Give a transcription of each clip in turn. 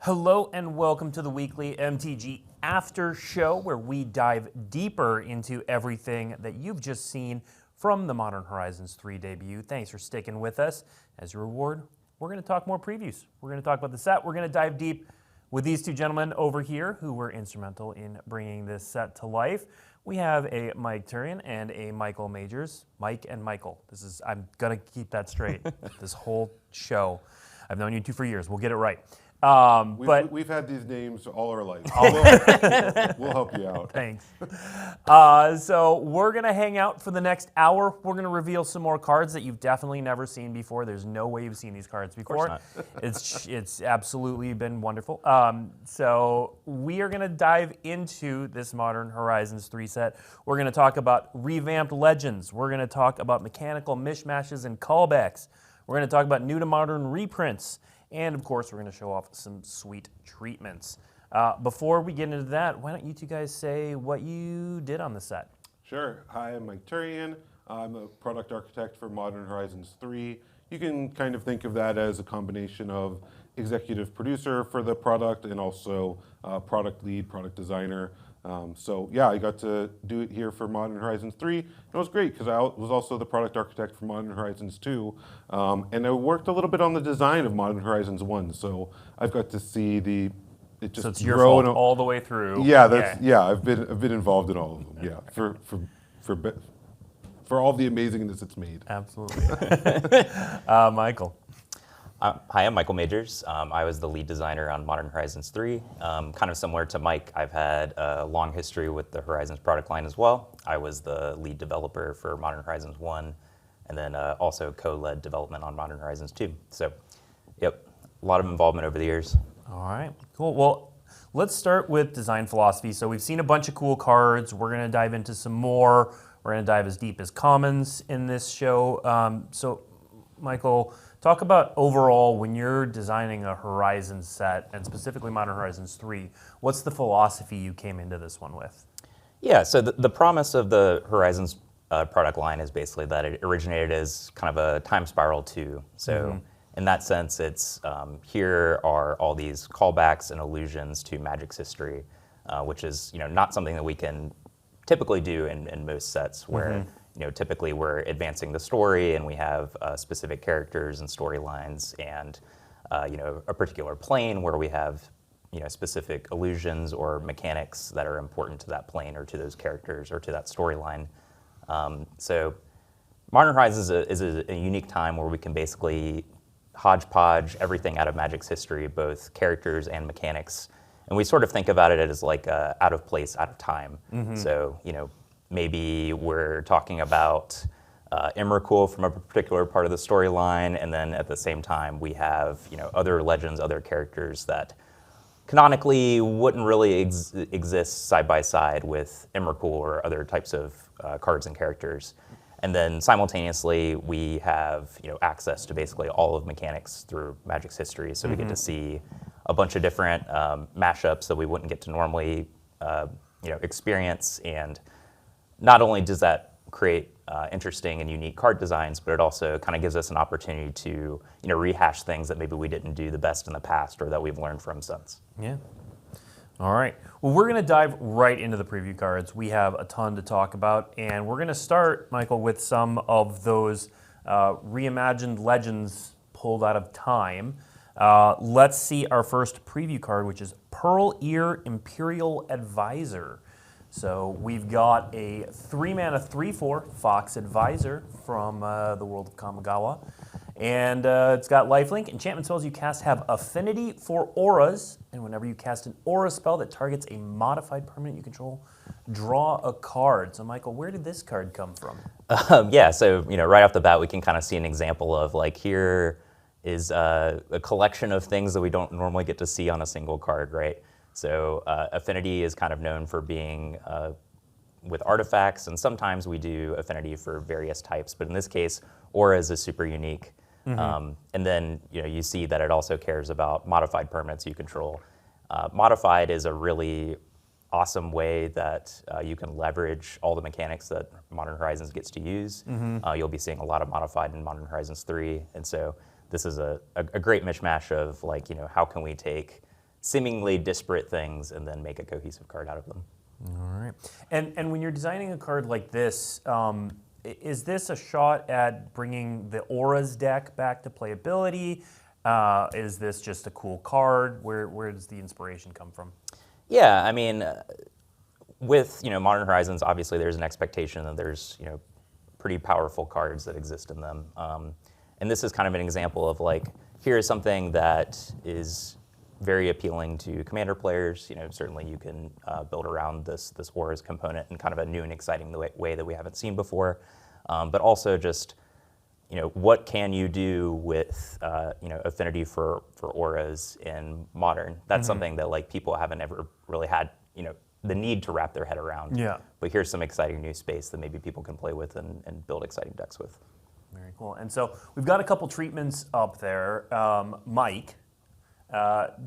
Hello and welcome to the Weekly MTG After Show, where we dive deeper into everything that you've just seen from the Modern Horizons 3 debut. Thanks for sticking with us. As a reward, we're going to talk more previews. We're going to talk about the set. We're going to dive deep with these two gentlemen over here who were instrumental in bringing this set to life. We have a Mike Turian and a Michael Majors. Mike and Michael. I'm going to keep that straight this whole show. I've known you two for years. We'll get it right. We've had these names all our life. We'll help you out. Thanks. So we're going to hang out for the next hour. We're going to reveal some more cards that you've definitely never seen before. There's no way you've seen these cards before. Of course not. It's absolutely been wonderful. So we are going to dive into this Modern Horizons 3 set. We're going to talk about revamped legends. We're going to talk about mechanical mishmashes and callbacks. We're going to talk about new to modern reprints. And of course, we're going to show off some sweet treatments. Before we get into that, why don't you two guys say what you did on the set? Sure. Hi, I'm Mike Turian. I'm a product architect for Modern Horizons 3. You can kind of think of that as a combination of executive producer for the product and also product lead, product designer. So yeah, I got to do it here for Modern Horizons 3. It was great because I was also the product architect for Modern Horizons 2. And I worked a little bit on the design of Modern Horizons 1. So I've got to see it just so it's your fault all the way through. Yeah, I've been involved in all of them. Yeah, for all the amazingness it's made. Absolutely. Michael. Hi, I'm Michael Majors. I was the lead designer on Modern Horizons 3. Kind of similar to Mike, I've had a long history with the Horizons product line as well. I was the lead developer for Modern Horizons 1, and then also co-led development on Modern Horizons 2. So, yep, a lot of involvement over the years. All right, cool. Well, let's start with design philosophy. So we've seen a bunch of cool cards. We're going to dive into some more. We're going to dive as deep as commons in this show. So, Michael, talk about overall when you're designing a Horizons set, and specifically Modern Horizons 3, what's the philosophy you came into this one with? Yeah, so the promise of the Horizons product line is basically that it originated as kind of a time spiral too. So in that sense, it's here are all these callbacks and allusions to Magic's history, which is not something that we can typically do in most sets where typically we're advancing the story and we have specific characters and storylines and a particular plane where we have specific allusions or mechanics that are important to that plane or to those characters or to that storyline. So Modern Horizons is a unique time where we can basically hodgepodge everything out of Magic's history, both characters and mechanics. And we sort of think about it as like out of place, out of time. So, maybe we're talking about Emrakul from a particular part of the storyline, and then at the same time we have other legends, other characters that canonically wouldn't really exist side by side with Emrakul or other types of cards and characters. And then simultaneously we have access to basically all of mechanics through Magic's history, so we get to see a bunch of different mashups that we wouldn't get to normally experience. And not only does that create interesting and unique card designs, but it also kind of gives us an opportunity to rehash things that maybe we didn't do the best in the past or that we've learned from since. Yeah. All right. Well, we're going to dive right into the preview cards. We have a ton to talk about, and we're going to start, Michael, with some of those reimagined legends pulled out of time. Let's see our first preview card, which is Pearl Ear Imperial Advisor. So we've got a 3-mana 3/4 Fox Advisor from the world of Kamigawa. And it's got lifelink. Enchantment spells you cast have affinity for auras. And whenever you cast an aura spell that targets a modified permanent you control, draw a card. So Michael, where did this card come from? Yeah, so right off the bat, we can kind of see an example of here is a collection of things that we don't normally get to see on a single card, right? So affinity is kind of known for being with artifacts, and sometimes we do affinity for various types, but in this case, auras is super unique. And then you see that it also cares about modified permanents you control. Modified is a really awesome way that you can leverage all the mechanics that Modern Horizons gets to use. You'll be seeing a lot of modified in Modern Horizons 3, and so this is a great mishmash of how can we take seemingly disparate things and then make a cohesive card out of them. All right. And when you're designing a card like this, is this a shot at bringing the Auras deck back to playability? Is this just a cool card? Where does the inspiration come from? Yeah, I mean, with Modern Horizons, obviously there's an expectation that there's pretty powerful cards that exist in them, and this is kind of an example of like, here is something that is very appealing to Commander players. Certainly you can build around this Auras component in kind of a new and exciting way that we haven't seen before, but also just what can you do with affinity for Auras in Modern? That's something that like people haven't ever really had the need to wrap their head around. Yeah. But here's some exciting new space that maybe people can play with and build exciting decks with. Very cool. And so we've got a couple treatments up there. Mike,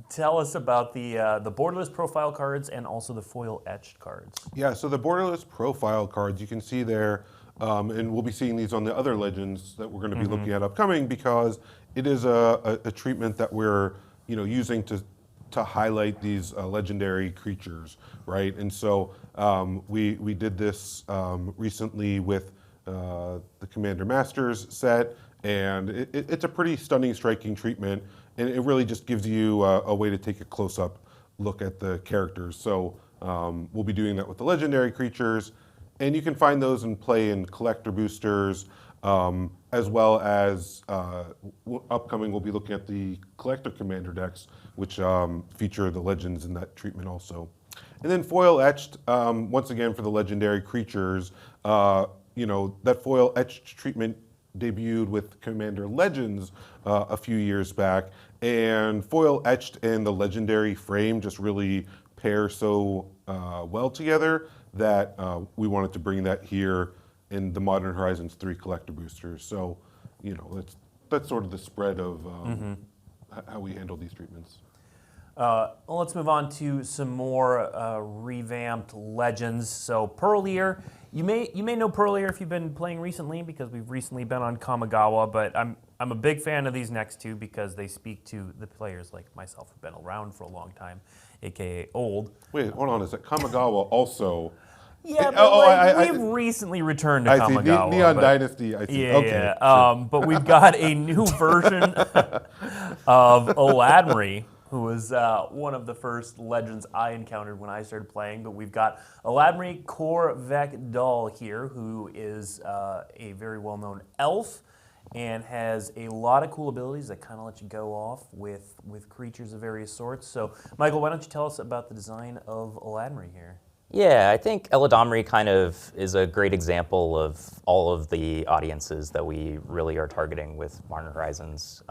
tell us about the borderless profile cards and also the foil etched cards. Yeah, so the borderless profile cards, you can see there, and we'll be seeing these on the other legends that we're going to be looking at upcoming, because it is a treatment that we're using to highlight these legendary creatures, right? And so we did this recently with the Commander Masters set, and it's a pretty stunning, striking treatment, and it really just gives you a way to take a close-up look at the characters. So we'll be doing that with the legendary creatures, and you can find those in play in collector boosters, as well as upcoming we'll be looking at the collector commander decks, which feature the legends in that treatment also. And then foil etched, once again for the legendary creatures, that foil etched treatment debuted with Commander Legends a few years back, and foil etched and the legendary frame just really pair so well together that we wanted to bring that here in the Modern Horizons 3 collector boosters. So, that's sort of the spread of how we handle these treatments. Well, let's move on to some more revamped legends. So Pearlier, you may know Pearlier if you've been playing recently, because we've recently been on Kamigawa, but I'm a big fan of these next two because they speak to the players like myself who've been around for a long time, aka old. Wait, hold on, is it Kamigawa also? Yeah, but we've recently returned to Kamigawa. I see, Neon Dynasty, I see. Yeah, Okay, yeah. sure. But we've got a new version of Eladmri, who was one of the first legends I encountered when I started playing. But we've got Eladmri Korvek Dal here, who is a very well-known elf and has a lot of cool abilities that kind of let you go off with creatures of various sorts. So, Michael, why don't you tell us about the design of Eladmri here? Yeah, I think Eladmri kind of is a great example of all of the audiences that we really are targeting with Modern Horizons.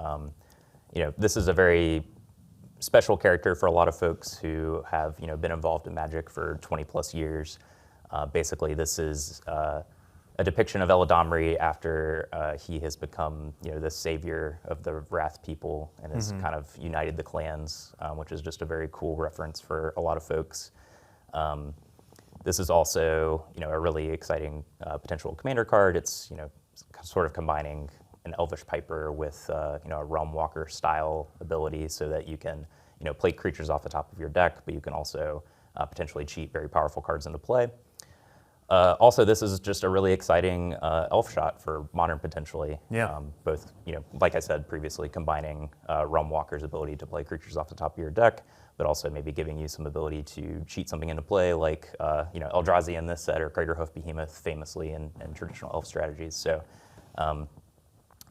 This is a very special character for a lot of folks who have been involved in Magic for 20 plus years. Basically, this is a depiction of Eladmri after he has become the savior of the Wrath people and has kind of united the clans, which is just a very cool reference for a lot of folks. This is also, a really exciting potential commander card. It's, sort of combining an Elvish Piper with, a Realm Walker style ability, so that you can, play creatures off the top of your deck, but you can also potentially cheat very powerful cards into play. Also, this is just a really exciting elf shot for Modern potentially. Yeah. Both, like I said previously, combining Realm Walker's ability to play creatures off the top of your deck, but also maybe giving you some ability to cheat something into play, like Eldrazi in this set, or Craterhoof Behemoth famously in traditional elf strategies. So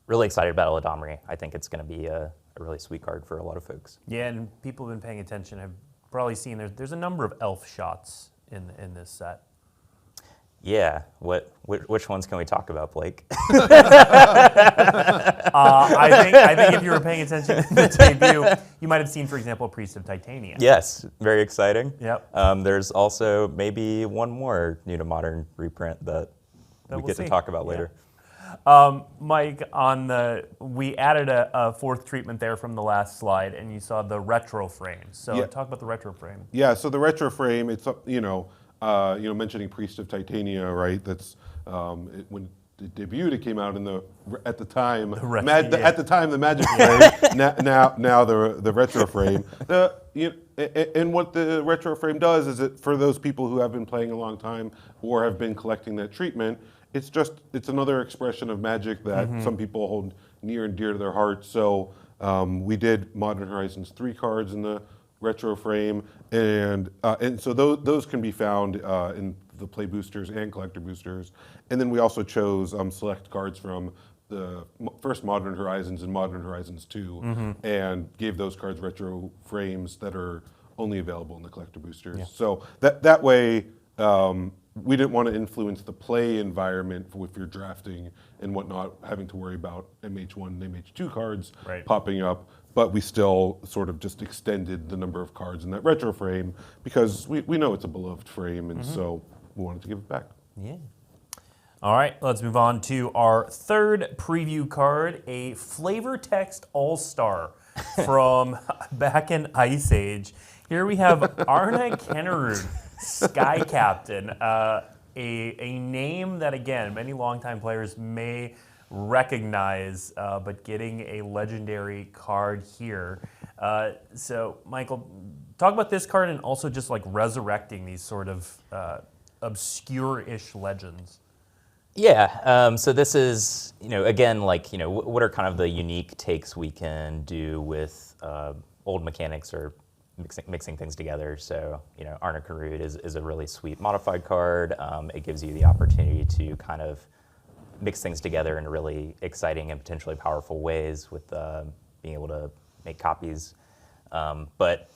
really excited about Eladmri. I think it's going to be a really sweet card for a lot of folks. Yeah, and people who've been paying attention have probably seen there's a number of elf shots in this set. Yeah, which ones can we talk about, Blake? I think if you were paying attention to the debut, you might have seen, for example, Priest of Titania. Yes, very exciting. Yep. There's also maybe one more new to Modern reprint that we get to talk about later. Mike, we added a fourth treatment there from the last slide, and you saw the retro frame. So talk about the retro frame. Yeah, so the retro frame, it's mentioning Priest of Titania, right? That's when Debut that came out in at the time yeah. at the time the Magic frame. now the retro frame. And what the retro frame does is it, for those people who have been playing a long time or have been collecting that treatment, it's another expression of Magic that some people hold near and dear to their heart. So we did Modern Horizons 3 cards in the retro frame, and so those can be found in the play boosters and collector boosters. And then we also chose select cards from the first Modern Horizons and Modern Horizons 2, and gave those cards retro frames that are only available in the collector boosters. Yeah. So that way, we didn't want to influence the play environment if you're drafting and whatnot, having to worry about MH1 and MH2 cards popping up. But we still sort of just extended the number of cards in that retro frame because we know it's a beloved frame, and so we wanted to give it back. Yeah. All right, let's move on to our third preview card, a flavor text all-star from back in Ice Age. Here we have Arna Kennerud, Sky Captain, a name that, again, many longtime players may recognize, but getting a legendary card here. So, Michael, talk about this card and also just like resurrecting these sort of obscure-ish legends. Yeah, so this is, again, what are kind of the unique takes we can do with old mechanics or mixing things together. So, Arna Kennerud is a really sweet modified card. It gives you the opportunity to kind of mix things together in really exciting and potentially powerful ways with being able to make copies. But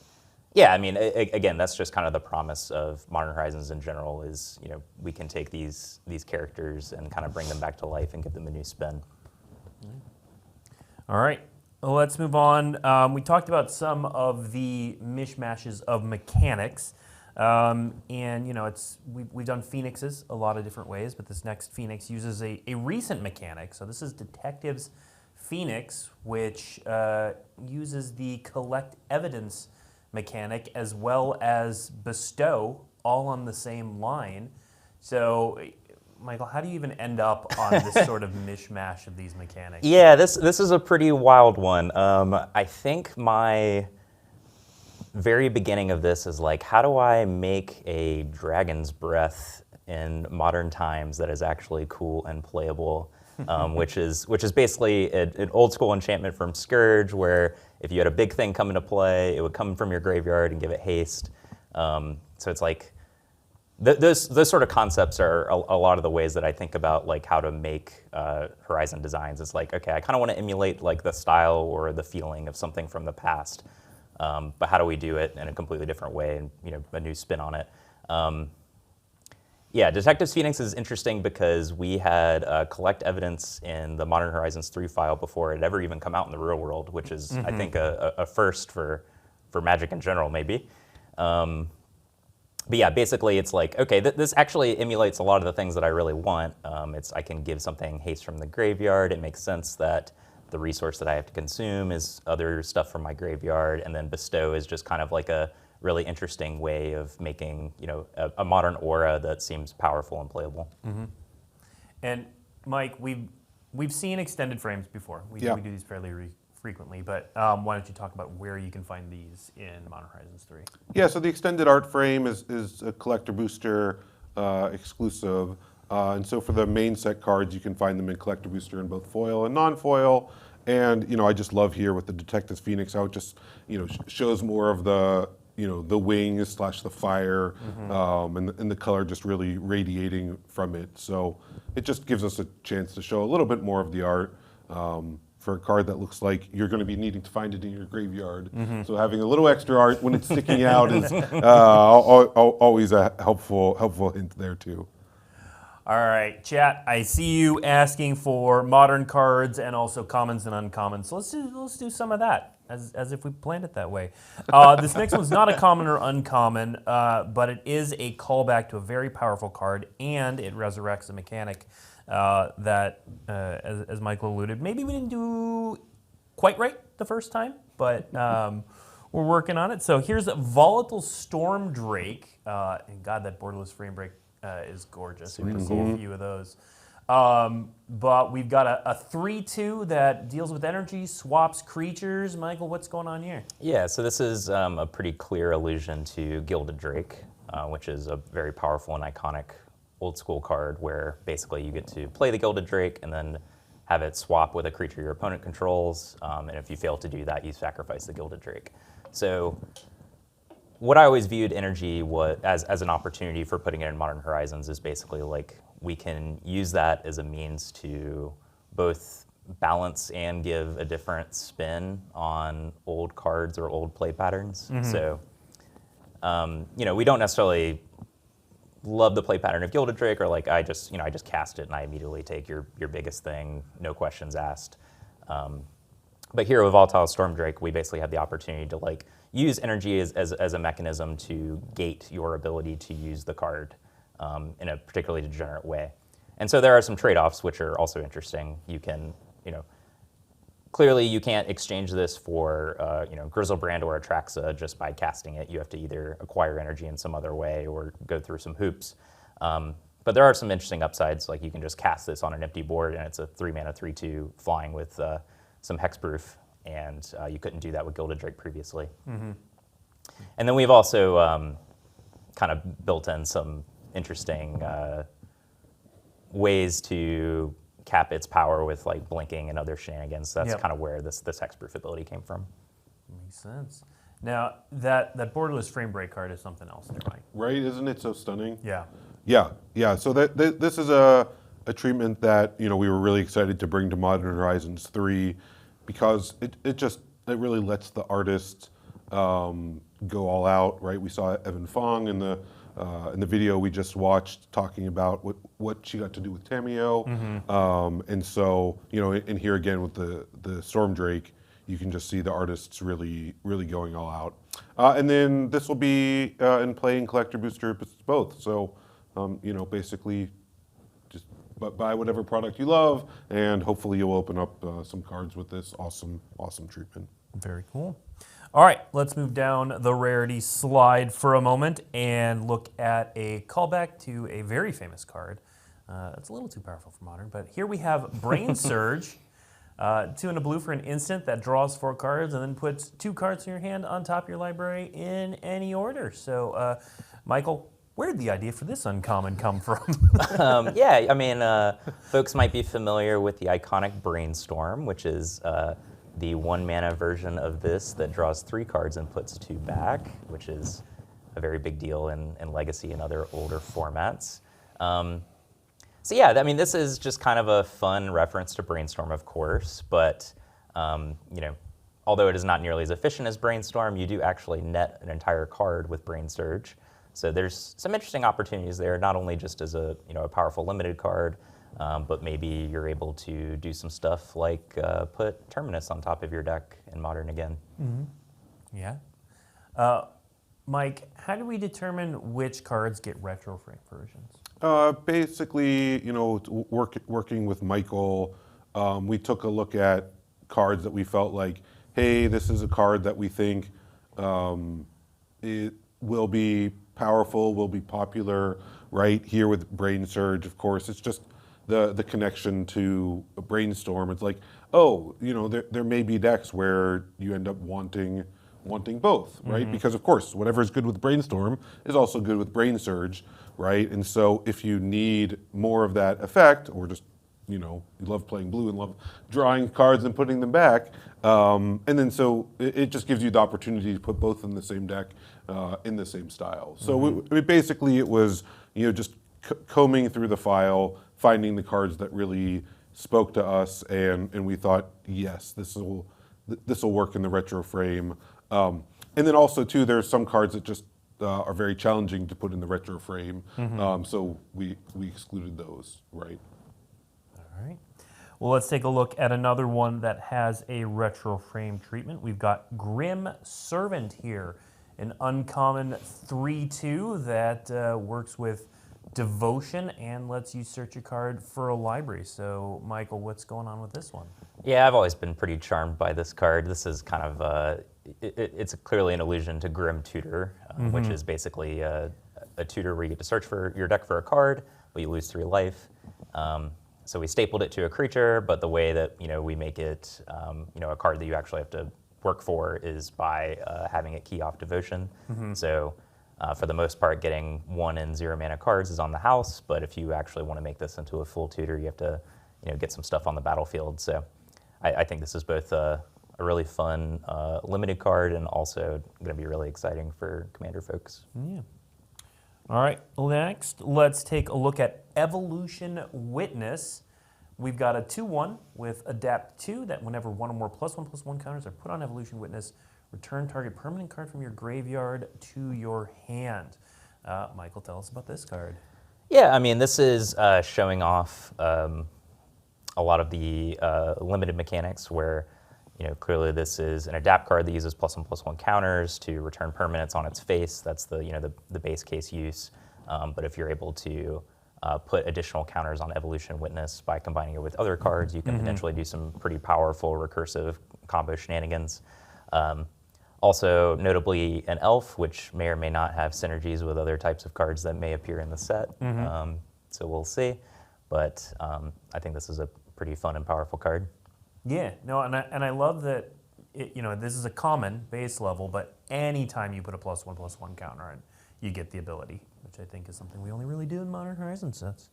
yeah, I mean, again, that's just kind of the promise of Modern Horizons in general is, we can take these characters and kind of bring them back to life and give them a new spin. All right. Well, let's move on. We talked about some of the mishmashes of mechanics. And we've done Phoenixes a lot of different ways, but this next Phoenix uses a recent mechanic. So this is Detective's Phoenix, which uses the collect evidence mechanic as well as bestow, all on the same line. So, Michael, how do you even end up on this sort of mishmash of these mechanics? Yeah, this is a pretty wild one. I think my very beginning of this is like, how do I make a Dragon's Breath in modern times that is actually cool and playable? Which is basically an old school enchantment from Scourge, where if you had a big thing come into play, it would come from your graveyard and give it haste. So it's like those sort of concepts are a lot of the ways that I think about like how to make Horizon designs. It's like, okay, I kind of want to emulate like the style or the feeling of something from the past, but how do we do it in a completely different way and a new spin on it? Yeah, Detective's Phoenix is interesting because we had collect evidence in the Modern Horizons 3 file before it ever even come out in the real world, which is, I think, a first for Magic in general, maybe. But yeah, basically it's like, okay, this actually emulates a lot of the things that I really want. I can give something haste from the graveyard. It makes sense that the resource that I have to consume is other stuff from my graveyard, and then bestow is just kind of like a really interesting way of making, a modern aura that seems powerful and playable. And Mike, we've seen extended frames before. We do these fairly frequently, but why don't you talk about where you can find these in Modern Horizons 3? Yeah, so the extended art frame is a collector booster exclusive. And so for the main set cards, you can find them in collector booster in both foil and non-foil. And, I just love here with the Detective's Phoenix how it just, shows more of the the wings / the fire, and the color just really radiating from it. So it just gives us a chance to show a little bit more of the art for a card that looks like you're going to be needing to find it in your graveyard. So having a little extra art when it's sticking out is always a helpful hint there too. All right, chat, I see you asking for modern cards and also commons and uncommons. So let's do some of that, as if we planned it that way. This next one's not a common or uncommon, but it is a callback to a very powerful card, and it resurrects a mechanic that, as Michael alluded, maybe we didn't do quite right the first time, but we're working on it. So here's a Volatile Storm Drake, and God, that borderless frame break is gorgeous. We're going to see a few of those. But we've got a 3/2 that deals with energy, swaps creatures. Michael, what's going on here? Yeah, so this is a pretty clear allusion to Gilded Drake, which is a very powerful and iconic old school card where basically you get to play the Gilded Drake and then have it swap with a creature your opponent controls. And if you fail to do that, you sacrifice the Gilded Drake. So what I always viewed energy as an opportunity for putting it in Modern Horizons is basically like we can use that as a means to both balance and give a different spin on old cards or old play patterns. So, we don't necessarily love the play pattern of Gilded Drake, or like I just cast it and I immediately take your biggest thing, no questions asked. But here with Volatile Stormdrake, we basically have the opportunity to like use energy as a mechanism to gate your ability to use the card in a particularly degenerate way. And so there are some trade-offs which are also interesting. You can, clearly you can't exchange this for, Grizzlebrand or Atraxa just by casting it. You have to either acquire energy in some other way or go through some hoops. But there are some interesting upsides, like you can just cast this on an empty board and it's a 3-mana 3/2 flying with some hexproof, and you couldn't do that with Gilded Drake previously. And then we've also kind of built in some interesting ways to cap its power with like blinking and other shenanigans. That's kind of where this hexproof ability came from. Makes sense. Now, that borderless frame break card is something else there, Mike. Right? Isn't it so stunning? Yeah. Yeah. So this is a treatment that we were really excited to bring to Modern Horizons 3 because it really lets the artist go all out. Right? We saw Evan Fong in the video we just watched talking about what she got to do with Tameo. And so in here again with the Stormdrake, you can just see the artists really going all out. And then this will be in play in Collector Booster both. So basically just buy whatever product you love, and hopefully you'll open up some cards with this awesome treatment. Very cool. All right, let's move down the rarity slide for a moment and look at a callback to a very famous card. It's a little too powerful for Modern, but here we have Brain Surge. 2 and a blue for an instant that draws 4 cards and then puts 2 cards in your hand on top of your library in any order. So, Michael, where did the idea for this uncommon come from? Folks might be familiar with the iconic Brainstorm, which is the 1-mana version of this that draws 3 cards and puts 2 back, which is a very big deal in Legacy and other older formats. This is just kind of a fun reference to Brainstorm, of course, but although it is not nearly as efficient as Brainstorm, you do actually net an entire card with Brain Surge. So there's some interesting opportunities there, not only just as a powerful limited card, but maybe you're able to do some stuff like put Terminus on top of your deck in Modern again. Yeah. Mike, how do we determine which cards get retro frame versions? Basically, working with Michael, we took a look at cards that we felt like, hey, this is a card that we think it will be powerful, will be popular, right? Here with Brain Surge, of course, it's just the connection to a Brainstorm. It's like, there may be decks where you end up wanting both, right? Because of course, whatever is good with Brainstorm is also good with Brain Surge, right? And so if you need more of that effect, or just you love playing blue and love drawing cards and putting them back, and then so it just gives you the opportunity to put both in the same deck in the same style. So basically it was just combing through the file, finding the cards that really spoke to us, and we thought, yes, this will work in the retro frame. And then also too, there's some cards that just are very challenging to put in the retro frame, so we excluded those, right? All right. Well, let's take a look at another one that has a retro frame treatment. We've got Grim Servant here, an uncommon 3/2 that works with Devotion and lets you search your card for a library. So, Michael, what's going on with this one? Yeah, I've always been pretty charmed by this card. This is kind of it's clearly an allusion to Grim Tutor, which is basically a tutor where you get to search for your deck for a card, but you lose 3 life. So we stapled it to a creature, but the way that we make it a card that you actually have to work for is by having it key off devotion. So for the most part, getting 1 and 0 mana cards is on the house, but if you actually want to make this into a full tutor, you have to get some stuff on the battlefield. So I think this is both a really fun limited card and also going to be really exciting for Commander folks. Yeah. All right, next, let's take a look at Evolution Witness. We've got a 2/1 with Adapt 2 that whenever one or more +1/+1 counters are put on Evolution Witness, return target permanent card from your graveyard to your hand. Michael, tell us about this card. Yeah, I mean, this is showing off a lot of the limited mechanics where clearly this is an adapt card that uses +1/+1 counters to return permanents on its face. That's the base case use. But if you're able to put additional counters on Evolution Witness by combining it with other cards, you can potentially do some pretty powerful recursive combo shenanigans. Also, notably an elf, which may or may not have synergies with other types of cards that may appear in the set. So we'll see. But I think this is a pretty fun and powerful card. Yeah, no, and I love that this is a common base level, but anytime you put a +1/+1 counter on, you get the ability, which I think is something we only really do in Modern Horizons sets.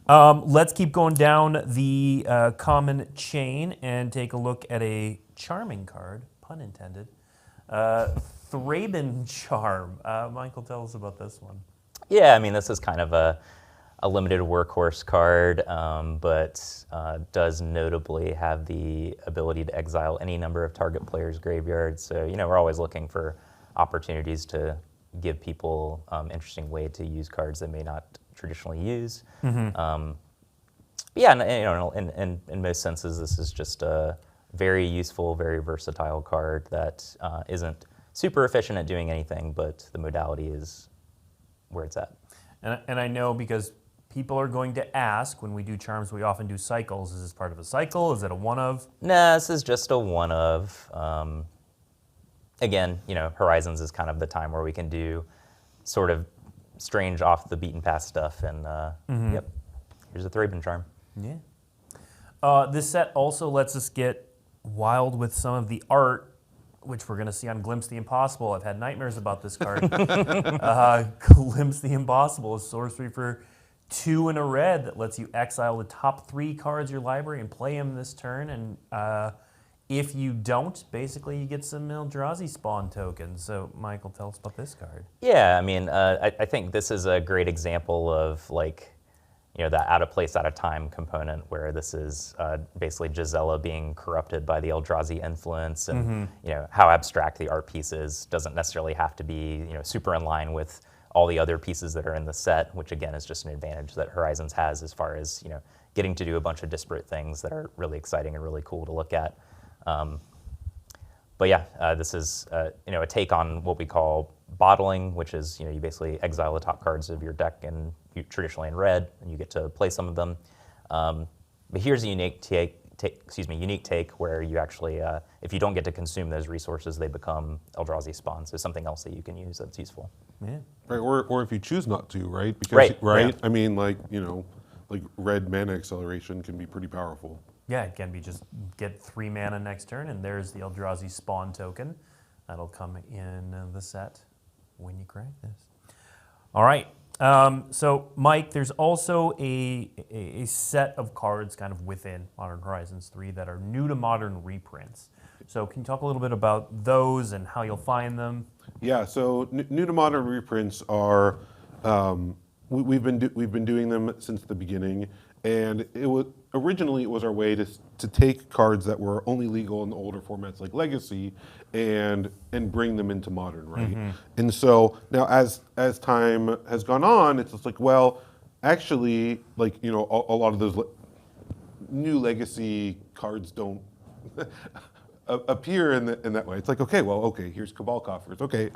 Let's keep going down the common chain and take a look at a charming card, pun intended. Thraben Charm. Michael, tell us about this one. Yeah, I mean, this is kind of a limited workhorse card, but does notably have the ability to exile any number of target players' graveyards. So, we're always looking for opportunities to give people interesting way to use cards they may not traditionally use. But yeah, in most senses, this is just a very useful, very versatile card that isn't super efficient at doing anything, but the modality is where it's at. And I know because people are going to ask, when we do charms, we often do cycles. Is this part of a cycle? Is it a one-of? Nah, this is just a one-of. Again, Horizons is kind of the time where we can do sort of strange off-the-beaten-path stuff. And, yep, here's a Thraben Charm. Yeah. This set also lets us get wild with some of the art, which we're going to see on Glimpse the Impossible. I've had nightmares about this card. Glimpse the Impossible is sorcery for 2 and a red that lets you exile the top 3 cards of your library and play them this turn. And if you don't, basically you get some Eldrazi spawn tokens. So, Michael, tell us about this card. Yeah, I mean, I think this is a great example of that out of place, out of time component where this is basically Gisela being corrupted by the Eldrazi influence, and how abstract the art piece is doesn't necessarily have to be super in line with all the other pieces that are in the set, which again is just an advantage that Horizons has as far as getting to do a bunch of disparate things that are really exciting and really cool to look at. But yeah, this is a take on what we call bottling, which is you basically exile the top cards of your deck and traditionally in red, and you get to play some of them. But here's a unique take where you actually, if you don't get to consume those resources, they become Eldrazi spawn. So something else that you can use that's useful. Yeah. Right, or if you choose not to, right? Because, Right. I mean, like red mana acceleration can be pretty powerful. Yeah, it can be just get 3 mana next turn, and there's the Eldrazi spawn token. That'll come in the set when you crack this. All right. So, Mike, there's also a set of cards kind of within Modern Horizons 3 that are new to Modern reprints. So can you talk a little bit about those and how you'll find them? Yeah, so new to Modern reprints are, we've been doing them since the beginning, and originally it was our way to take cards that were only legal in the older formats like Legacy and bring them into Modern, right? And so now as time has gone on, it's just like, well, actually, a lot of those new Legacy cards don't appear in that way. It's like, okay, here's Cabal Coffers. Okay,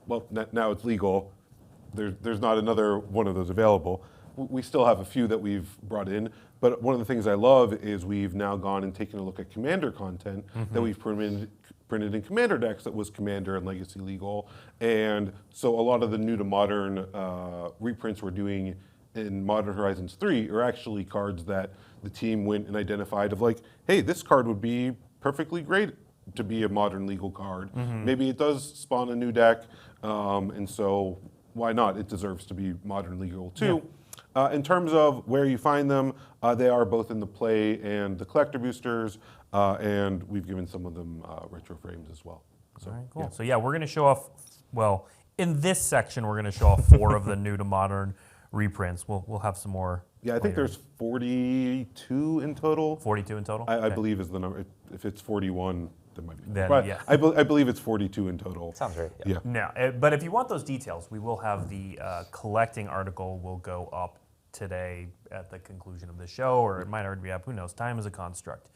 well, now it's legal. There's not another one of those available. We still have a few that we've brought in, but one of the things I love is we've now gone and taken a look at Commander content that we've printed in Commander decks that was Commander and Legacy legal. And so a lot of the new to Modern reprints we're doing in Modern Horizons 3 are actually cards that the team went and identified of like, hey, this card would be perfectly great to be a modern legal card. Maybe it does spawn a new deck, and so why not? It deserves to be modern legal too. In terms of where you find them, they are both in the play and the collector boosters, and we've given some of them retro frames as well. So, All right, cool. So yeah, we're going to show off, well, in this section, we're going to show off 4 of the new to modern reprints. We'll have some more. Yeah, I think there's 42 in total. 42 in total? I Okay. believe is the number. If it's 41, that might be. Then, But yeah. I believe it's 42 in total. Sounds right. Yeah. No, but if you want those details, we will have the collecting article will go up today at the conclusion of the show, or it might already be up. Who knows? Time is a construct.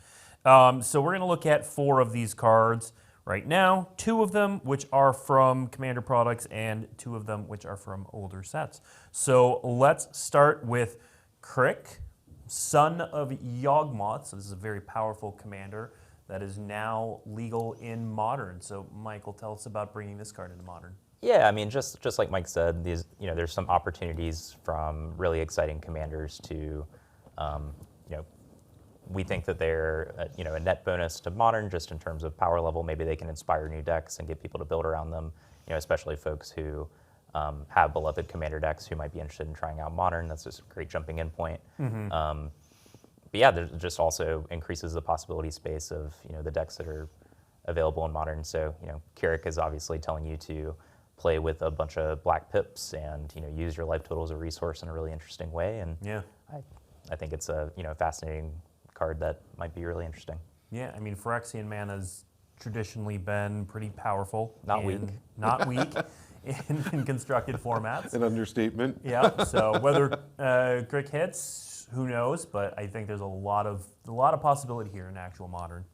So we're going to look at 4 of these cards right now. 2 of them which are from Commander products, and 2 of them which are from older sets. So let's start with Crick, son of Yawgmoth. So this is a very powerful commander that is now legal in Modern. So Michael, tell us about bringing this card into Modern. Yeah, I mean, just like Mike said, these there's some opportunities from really exciting commanders to, we think that they're a net bonus to Modern just in terms of power level. Maybe they can inspire new decks and get people to build around them. Especially folks who have beloved commander decks who might be interested in trying out Modern. That's just a great jumping in point. But yeah, there just also increases the possibility space of the decks that are available in Modern. So Kirik is obviously telling you to play with a bunch of black pips and use your life total as a resource in a really interesting way. And Yeah. I think it's a fascinating card that might be really interesting. Yeah, I mean, Phyrexian mana's traditionally been pretty powerful. Not weak. Not weak in constructed formats. An understatement. Yeah, so whether Crick hits, who knows? But I think there's a lot of possibility here in actual Modern.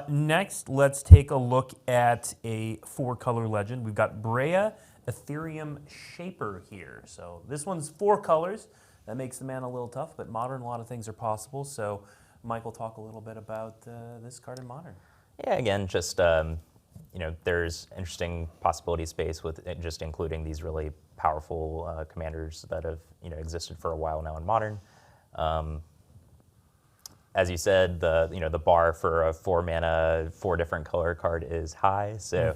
Next, let's take a look at a 4-color legend. We've got Brea Ethereum Shaper here. So this one's 4 colors. That makes the mana a little tough, but Modern, a lot of things are possible. So Michael, talk a little bit about this card in Modern. Yeah, again, just there's interesting possibility space with it, just including these really powerful commanders that have existed for a while now in Modern. As you said, the bar for a 4-mana, 4 different color card is high. So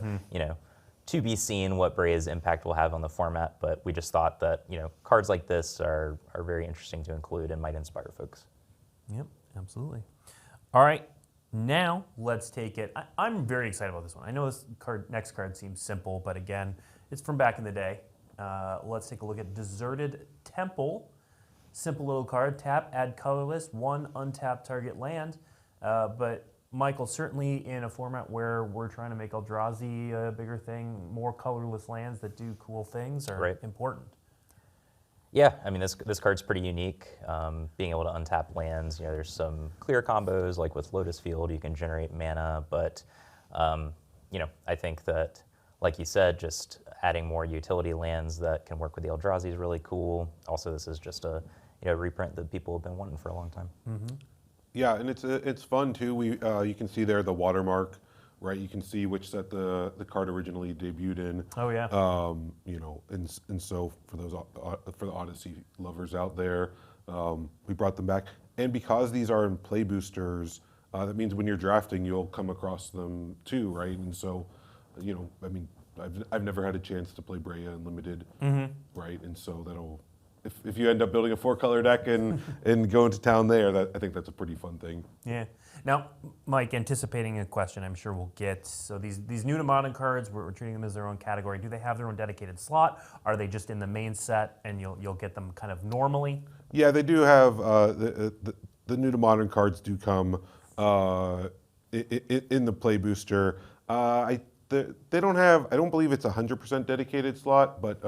to be seen what Brea's impact will have on the format. But we just thought that cards like this are very interesting to include and might inspire folks. Yep, absolutely. All right, now let's take it. I'm very excited about this one. I know this next card seems simple, but again, it's from back in the day. Let's take a look at Deserted Temple. Simple little card, tap, add colorless, 1 untapped target land. But Michael, certainly in a format where we're trying to make Eldrazi a bigger thing, more colorless lands that do cool things are important. Yeah, I mean, this card's pretty unique. Being able to untap lands, there's some clear combos, like with Lotus Field, you can generate mana, but, I think that, like you said, just adding more utility lands that can work with the Eldrazi is really cool. Also, this is just a reprint that people have been wanting for a long time. Mm-hmm. Yeah, and it's fun too. You can see there the watermark, right? You can see which set the card originally debuted in. Oh yeah. And so for the Odyssey lovers out there, we brought them back. And because these are in play boosters, that means when you're drafting, you'll come across them too, right? And so, I mean, I've never had a chance to play Brea Unlimited, right? And so that'll. If you end up building a 4-color deck and going to town there, I think that's a pretty fun thing. Yeah. Now, Mike, anticipating a question I'm sure we'll get. So these new to Modern cards, we're treating them as their own category. Do they have their own dedicated slot? Are they just in the main set and you'll get them kind of normally? Yeah, they do have, the new to Modern cards do come in the play booster. They don't have, I don't believe it's 100% dedicated slot, but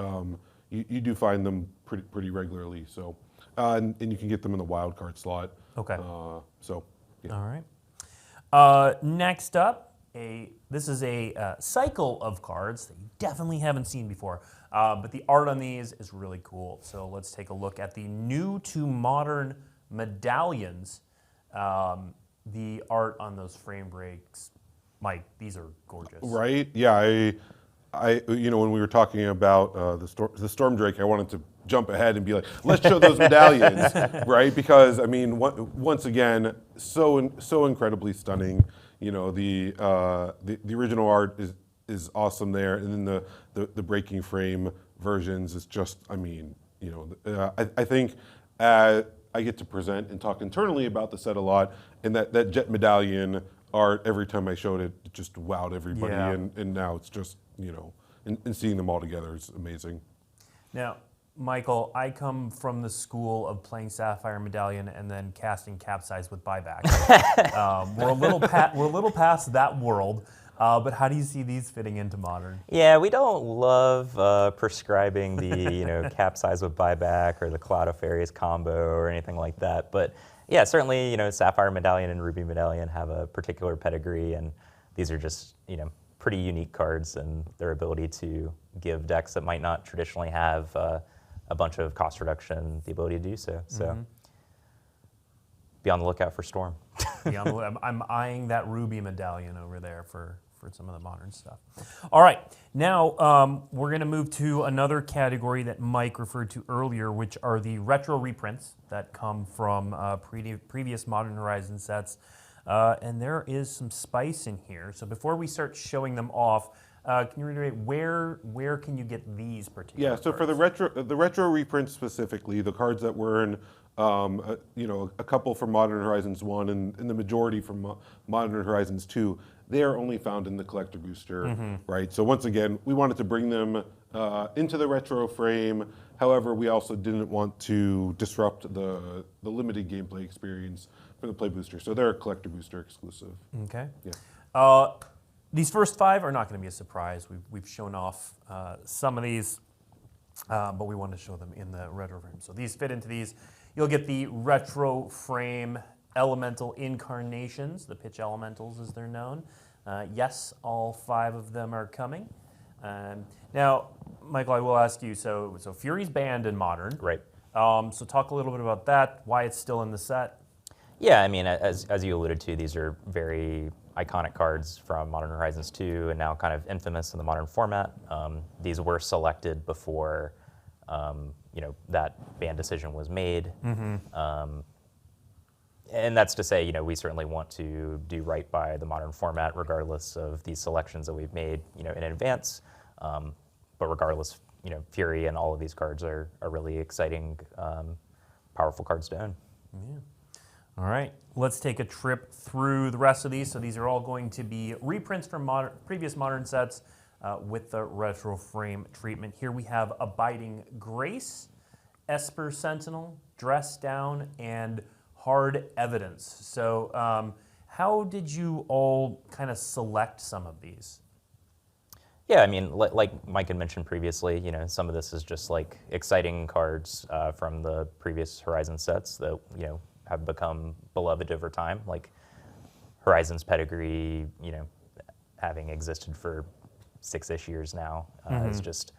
you do find them pretty regularly. So, and you can get them in the wild card slot. Okay. So, yeah. All right. Next up, this is a cycle of cards that you definitely haven't seen before, but the art on these is really cool. So let's take a look at the new to Modern medallions. The art on those frame breaks, Mike, these are gorgeous. Right? Yeah, I when we were talking about the Storm Drake, I wanted to jump ahead and be like, let's show those medallions, right? Because I mean, once again, so incredibly stunning. You know, the original art is awesome there, and then the breaking frame versions is just, I mean, you know, I think I get to present and talk internally about the set a lot, and that Jet Medallion art, every time I showed it, it just wowed everybody, Yeah. and now it's just, you know, and seeing them all together is amazing. Now, Michael, I come from the school of playing Sapphire Medallion and then casting Capsize with buyback. We're a little past that world, but how do you see these fitting into Modern? Yeah, we don't love prescribing the capsize with buyback or the Cloud of Fairies combo or anything like that. But yeah, certainly Sapphire Medallion and Ruby Medallion have a particular pedigree, and these are just pretty unique cards, and their ability to give decks that might not traditionally have a bunch of cost reduction the ability to do so. So be on the lookout for Storm. I'm eyeing that Ruby Medallion over there for some of the Modern stuff. All right, now we're going to move to another category that Mike referred to earlier, which are the retro reprints that come from previous Modern Horizons sets. And there is some spice in here. So before we start showing them off, can you reiterate where can you get these particular Yeah, so cards? for the retro reprints specifically, the cards that were in a couple from Modern Horizons 1 and the majority from Modern Horizons 2, they are only found in the collector booster, right? So once again, we wanted to bring them into the retro frame. However, we also didn't want to disrupt the limited gameplay experience for the play booster. So they're a collector booster exclusive. Okay. Yeah. These first 5 are not going to be a surprise. We've shown off some of these, but we wanted to show them in the retro frame. So these fit into these. You'll get the retro frame elemental incarnations, the pitch elementals as they're known. Yes, all 5 of them are coming. Now, Michael, I will ask you, so Fury's banned in Modern. Right. So talk a little bit about that, why it's still in the set. Yeah, I mean, as you alluded to, these are very iconic cards from Modern Horizons 2 and now kind of infamous in the Modern format. These were selected before that ban decision was made. And that's to say, we certainly want to do right by the Modern format, regardless of these selections that we've made, in advance. But regardless, Fury and all of these cards are really exciting, powerful cards to own. Yeah. All right, let's take a trip through the rest of these. So these are all going to be reprints from previous Modern sets with the retro frame treatment. Here we have Abiding Grace, Esper Sentinel, Dress Down, and Hard Evidence. So how did you all kind of select some of these? Yeah, I mean, like Mike had mentioned previously, some of this is just like exciting cards from the previous Horizon sets that, have become beloved over time. Like Horizon's pedigree, having existed for 6-ish years now, has just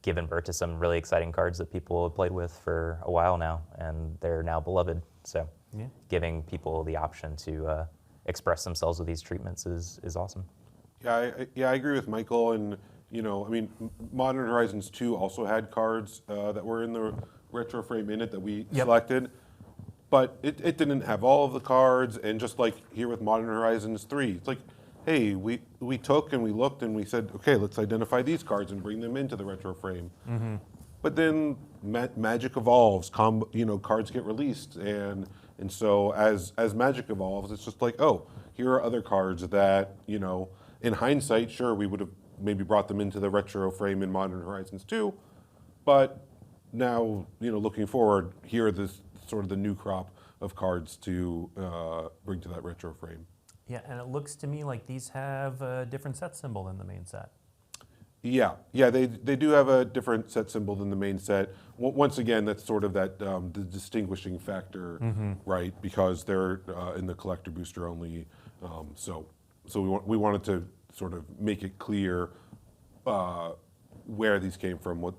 given birth to some really exciting cards that people have played with for a while now, and they're now beloved. So giving people the option to express themselves with these treatments is awesome. Yeah, I agree with Michael, and I mean, Modern Horizons 2 also had cards that were in the retro frame in it that we selected, but it didn't have all of the cards. And just like here with Modern Horizons 3, it's like, hey, we took and we looked and we said, okay, let's identify these cards and bring them into the retro frame. But then Magic evolves, cards get released, and so as Magic evolves, it's just like, oh, here are other cards that in hindsight, sure, we would have maybe brought them into the retro frame in Modern Horizons 2, but now, looking forward, here are this sort of the new crop of cards to bring to that retro frame. Yeah, and it looks to me like these have a different set symbol than the main set. Yeah, they do have a different set symbol than the main set. Once again, that's sort of that the distinguishing factor, right? Because they're in the collector booster only. So we wanted to sort of make it clear where these came from.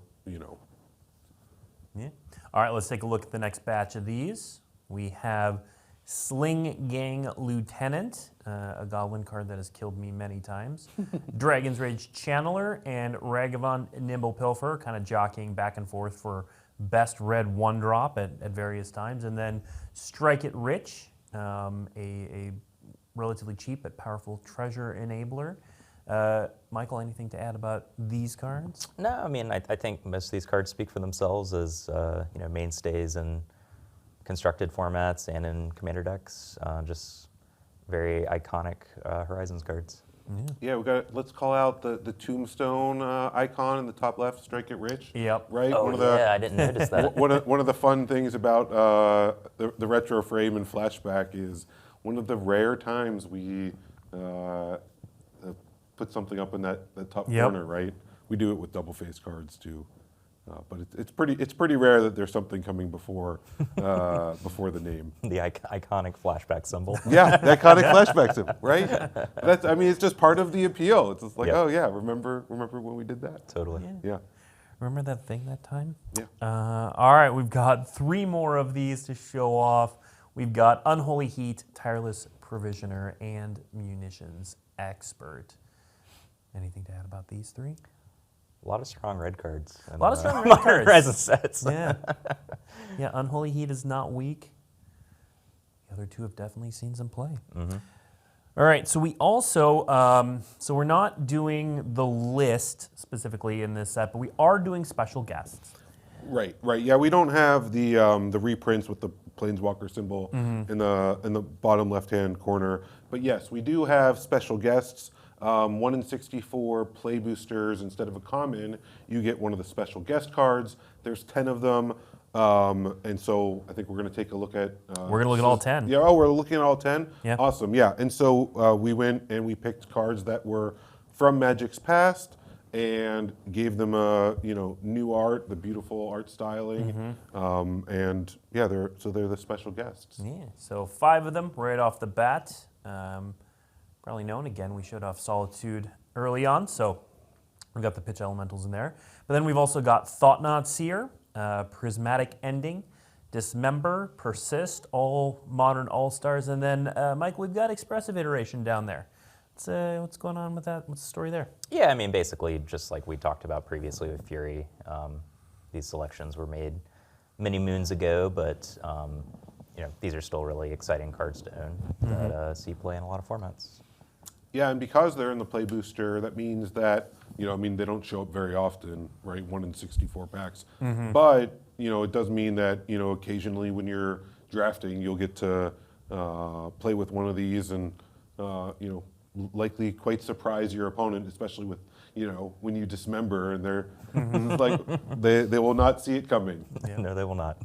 Yeah. All right, let's take a look at the next batch of these. We have Sling Gang Lieutenant, a goblin card that has killed me many times. Dragon's Rage Channeler and Ragavan Nimble Pilfer, kind of jockeying back and forth for best red 1-drop at various times. And then Strike It Rich, a relatively cheap but powerful treasure enabler. Michael, anything to add about these cards? No, I mean, I think most of these cards speak for themselves as mainstays in constructed formats and in commander decks. Just very iconic Horizons cards. Yeah, let's call out the Tombstone icon in the top left, Strike It Rich. Yep. Right? Oh, I didn't notice that. One of the fun things about the retro frame and flashback is one of the rare times we put something up in that top corner, right? We do it with double face cards too. But it's pretty rare that there's something coming before the name. The iconic flashback symbol. Yeah, the iconic flashback symbol, right? It's just part of the appeal. It's just like, oh yeah, remember when we did that? Totally. Yeah. Remember that thing that time? Yeah. All right, we've got 3 more of these to show off. We've got Unholy Heat, Tireless Provisioner, and Munitions Expert. Anything to add about these 3? A lot of strong red cards. A lot of strong red Modern cards. Horizons sets. Yeah. Yeah, Unholy Heat is not weak. The other 2 have definitely seen some play. Mm-hmm. All right, so we also, so we're not doing the list specifically in this set, but we are doing special guests. Right. Yeah, we don't have the reprints with the Planeswalker symbol in the bottom left-hand corner, but yes, we do have special guests. 1 in 64 play boosters. Instead of a common, you get one of the special guest cards. There's 10 of them, and so I think we're going to take a look at. We're going to look at all 10. Yeah. Oh, we're looking at all 10. Yeah. Awesome. Yeah. And so we went and we picked cards that were from Magic's past and gave them a new art, the beautiful art styling, and yeah, they're the special guests. Yeah. So 5 of them right off the bat. Probably known. Again, we showed off Solitude early on, so we've got the pitch elementals in there. But then we've also got Thought-Knot Seer, Prismatic Ending, Dismember, Persist, all modern all-stars, and then, Mike, we've got Expressive Iteration down there. What's going on with that? What's the story there? Yeah, I mean, basically, just like we talked about previously with Fury, these selections were made many moons ago, but these are still really exciting cards to own that see play in a lot of formats. Yeah, and because they're in the play booster, that means that, they don't show up very often, right? 1 in 64 packs. But, it does mean that, occasionally when you're drafting, you'll get to play with one of these and, likely quite surprise your opponent, especially with, when you dismember and they're like, they will not see it coming. Yeah. No, they will not.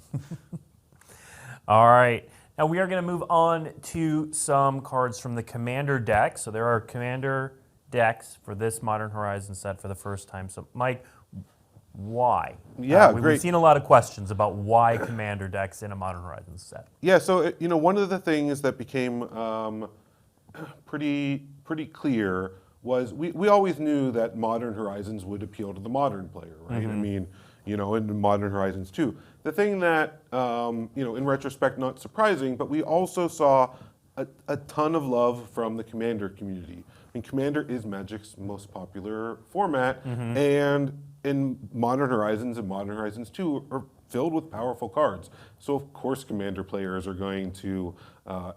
All right. Now we are going to move on to some cards from the Commander deck. So there are Commander decks for this Modern Horizons set for the first time. So Mike, why? Yeah, great. great. We've seen a lot of questions about why Commander decks in a Modern Horizons set. Yeah, so one of the things that became pretty clear was we always knew that Modern Horizons would appeal to the modern player, right? I mean, in Modern Horizons 2. The thing that, in retrospect, not surprising, but we also saw a ton of love from the Commander community. I mean, Commander is Magic's most popular format, and in Modern Horizons and Modern Horizons 2 are filled with powerful cards. So of course Commander players are going to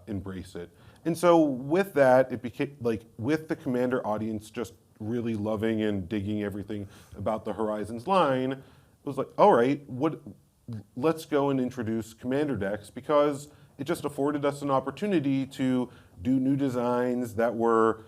embrace it. And so with that, it became like with the Commander audience just really loving and digging everything about the Horizons line, it was like, all right, let's go and introduce Commander decks, because it just afforded us an opportunity to do new designs that were,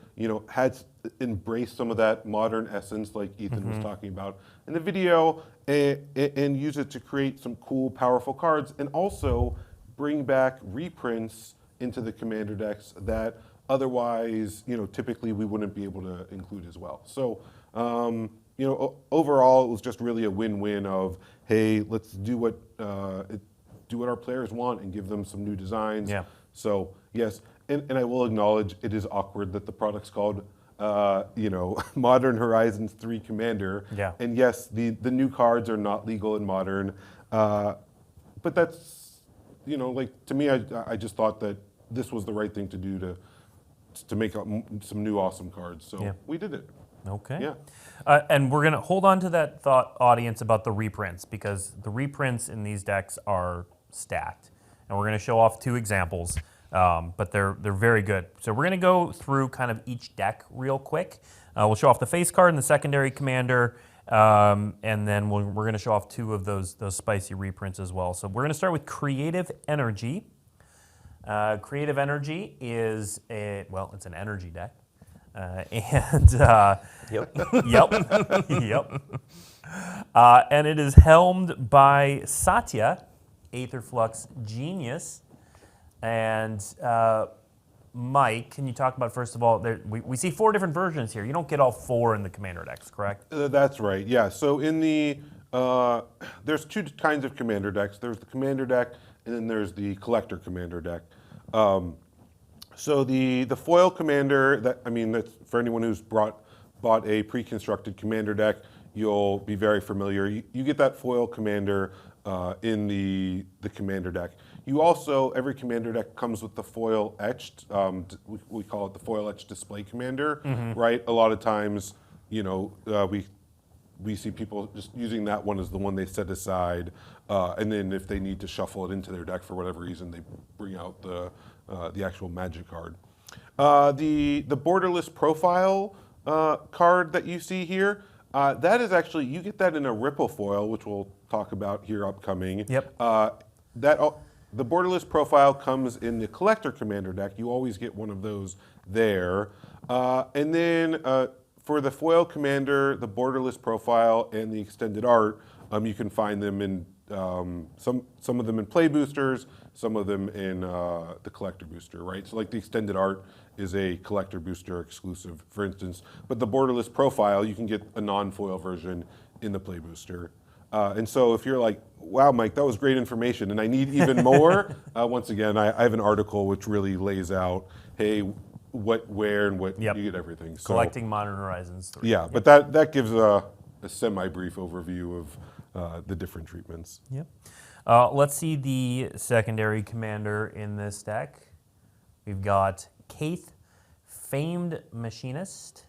had embraced some of that modern essence like Ethan was talking about in the video, and use it to create some cool, powerful cards, and also bring back reprints into the Commander decks that otherwise, typically we wouldn't be able to include as well. So, overall, it was just really a win-win of, hey, let's do what our players want and give them some new designs. Yeah. So yes, and I will acknowledge it is awkward that the product's called Modern Horizons 3 Commander. Yeah. And yes, the new cards are not legal in Modern, but that's you know, like to me, I just thought that this was the right thing to do to make up some new awesome cards. So Yeah. we did it. Okay. Yeah. And we're going to hold on to that thought, audience, about the reprints, because the reprints in these decks are stacked. And we're going to show off 2 examples, but they're very good. So we're going to go through kind of each deck real quick. We'll show off the face card and the secondary commander, and then we're going to show off 2 of those spicy reprints as well. So we're going to start with Creative Energy. Creative Energy is it's an energy deck. Yep. And it is helmed by Satya, Aetherflux Genius. And Mike, can you talk about, first of all, we see 4 different versions here. You don't get all 4 in the commander decks, correct? That's right, yeah. So in the, there's 2 kinds of commander decks. There's the commander deck, and then there's the collector commander deck. So the foil commander, that's for anyone who's bought a pre-constructed commander deck, you'll be very familiar. You get that foil commander in the commander deck. You also, every commander deck comes with the foil etched, we call it the foil etched display commander, right? A lot of times, you know, we see people just using that one as the one they set aside, and then if they need to shuffle it into their deck for whatever reason, they bring out the actual magic card. The borderless profile card that you see here, that is actually, you get that in a ripple foil, which we'll talk about here upcoming. Yep. The borderless profile comes in the collector commander deck. You always get one of those there. And then for the foil commander, the borderless profile, and the extended art, you can find them in some of them in play boosters, some of them in the collector booster, right? So like the extended art is a collector booster exclusive, for instance, but the borderless profile, you can get a non-foil version in the play booster. And so if you're like, wow, Mike, that was great information, and I need even more, once again, I have an article which really lays out, hey, what, where, and what, Yep. you get everything. So, Collecting Modern Horizons 3. yeah, but that gives a semi-brief overview of the different treatments. Yep. Let's see the secondary commander in this deck. We've got Kaith, Famed Machinist,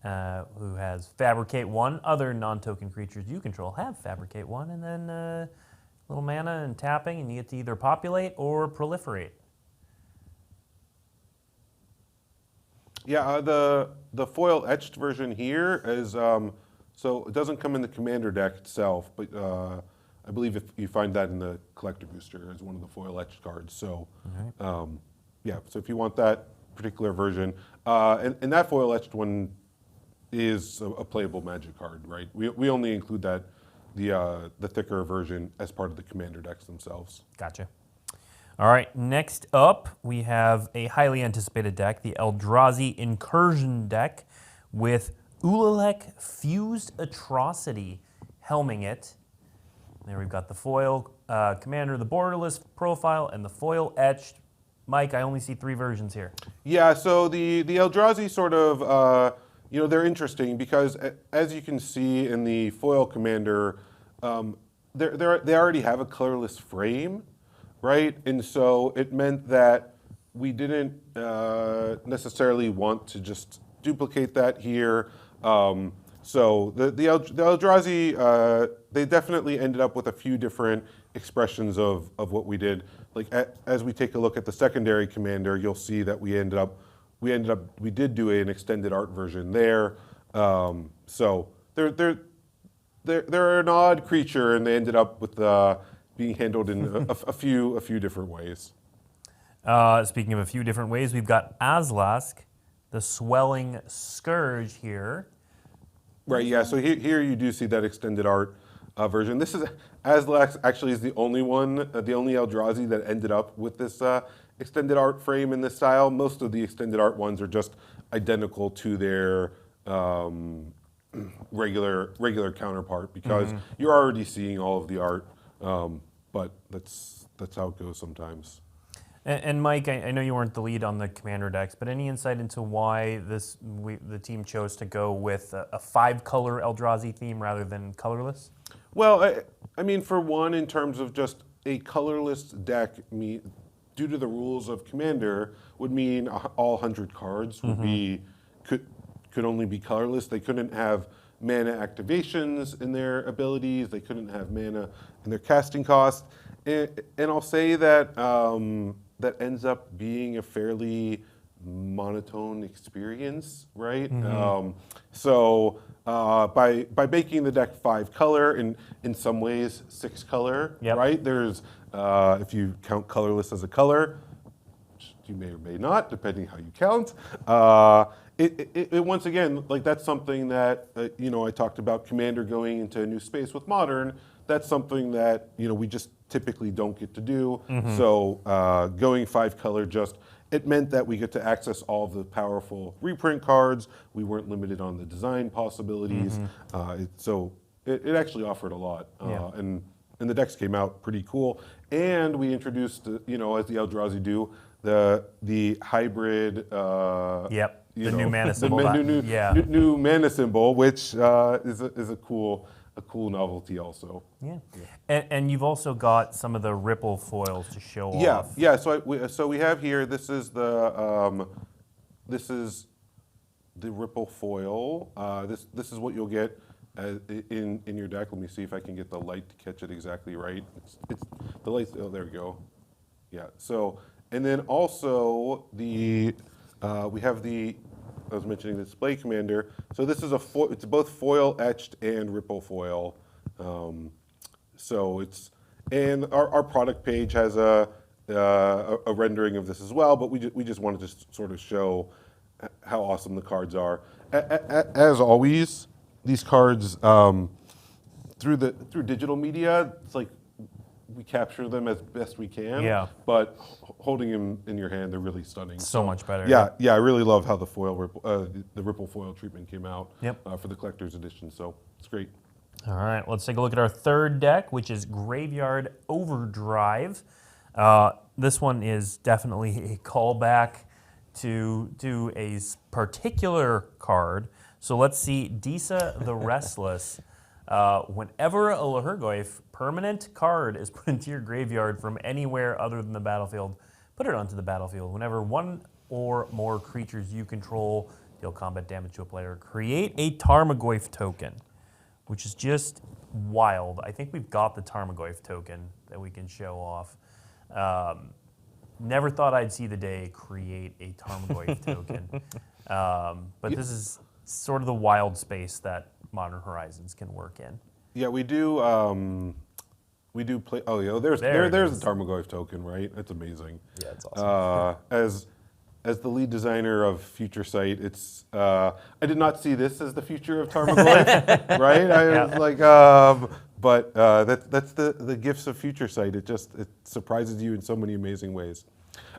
who has Fabricate 1. Other non-token creatures you control have Fabricate 1, and then little mana and tapping, and you get to either populate or proliferate. Yeah, the foil etched version here is, so it doesn't come in the commander deck itself, but I believe if you find that in the collector booster as one of the foil etched cards. So, yeah, so if you want that particular version, and that foil etched one is a playable magic card, right? We only include that, the thicker version, as part of the commander decks themselves. Gotcha. All right, next up, we have a highly anticipated deck, the Eldrazi Incursion deck, with Ulalek Fused Atrocity helming it. There we've got the foil commander, the borderless profile, and the foil etched. Mike, I only see 3 versions here. Yeah, so the Eldrazi sort of, you know, they're interesting because as you can see in the foil commander, they already have a colorless frame, right? And so it meant that we didn't necessarily want to just duplicate that here. So the Eldrazi, they definitely ended up with a few different expressions of what we did. Like as we take a look at the secondary commander, you'll see that we did do an extended art version there. So they're an odd creature, and they ended up with being handled in a few different ways. Speaking of a few different ways, we've got Azlask, the Swelling Scourge here. Right, yeah, so here you do see that extended art version. This is, Azlask actually is the only one, the only Eldrazi that ended up with this extended art frame in this style. Most of the extended art ones are just identical to their regular counterpart because you're already seeing all of the art, but that's how it goes sometimes. And Mike, I know you weren't the lead on the commander decks, but any insight into why the team chose to go with a 5-color Eldrazi theme rather than colorless? Well, I mean, for one, in terms of just a colorless deck, due to the rules of Commander, would mean all 100 cards would be could only be colorless. They couldn't have mana activations in their abilities. They couldn't have mana in their casting cost. And I'll say that that ends up being a fairly monotone experience, right? So by making the deck 5 color, in some ways 6 color, right? There's if you count colorless as a color, which you may or may not, depending how you count. It once again, like that's something that I talked about Commander going into a new space with Modern. That's something that we just typically don't get to do. So going 5 color it meant that we get to access all of the powerful reprint cards. We weren't limited on the design possibilities. So it actually offered a lot. And the decks came out pretty cool. And we introduced, as the Eldrazi do, the hybrid. The new mana symbol. New mana symbol, which is a cool novelty also. And you've also got some of the ripple foils to show off. So we have here. This is the ripple foil. This is what you'll get in your deck. Let me see if I can get the light to catch it exactly right. It's the light. Oh, there we go. Yeah. So and then also we have I was mentioning the display commander. So this is it's both foil etched and ripple foil. So it's, and our product page has a rendering of this as well, but we just wanted to sort of show how awesome the cards are. As always, these cards through digital media, it's like we capture them as best we can. But holding them in your hand, they're really stunning. So much better. I really love how the ripple foil treatment came out for the collector's edition. So it's great. All right, let's take a look at our third deck, which is Graveyard Overdrive. This one is definitely a callback to a particular card. So let's see, Disa the Restless. Whenever a Lhurgoyf permanent card is put into your graveyard from anywhere other than the battlefield, put it onto the battlefield. Whenever one or more creatures you control deal combat damage to a player, create a Tarmogoyf token, which is just wild. I think we've got the Tarmogoyf token that we can show off. Never thought I'd see the day create a Tarmogoyf token. But this is sort of the wild space that Modern Horizons can work in. Yeah, we do play. Oh, yeah, there's the Tarmogoyf token, right? That's amazing. Yeah, it's awesome. As the lead designer of Future Sight, it's I did not see this as the future of Tarmogoyf, right? I was like, but that's the gifts of Future Sight. It surprises you in so many amazing ways.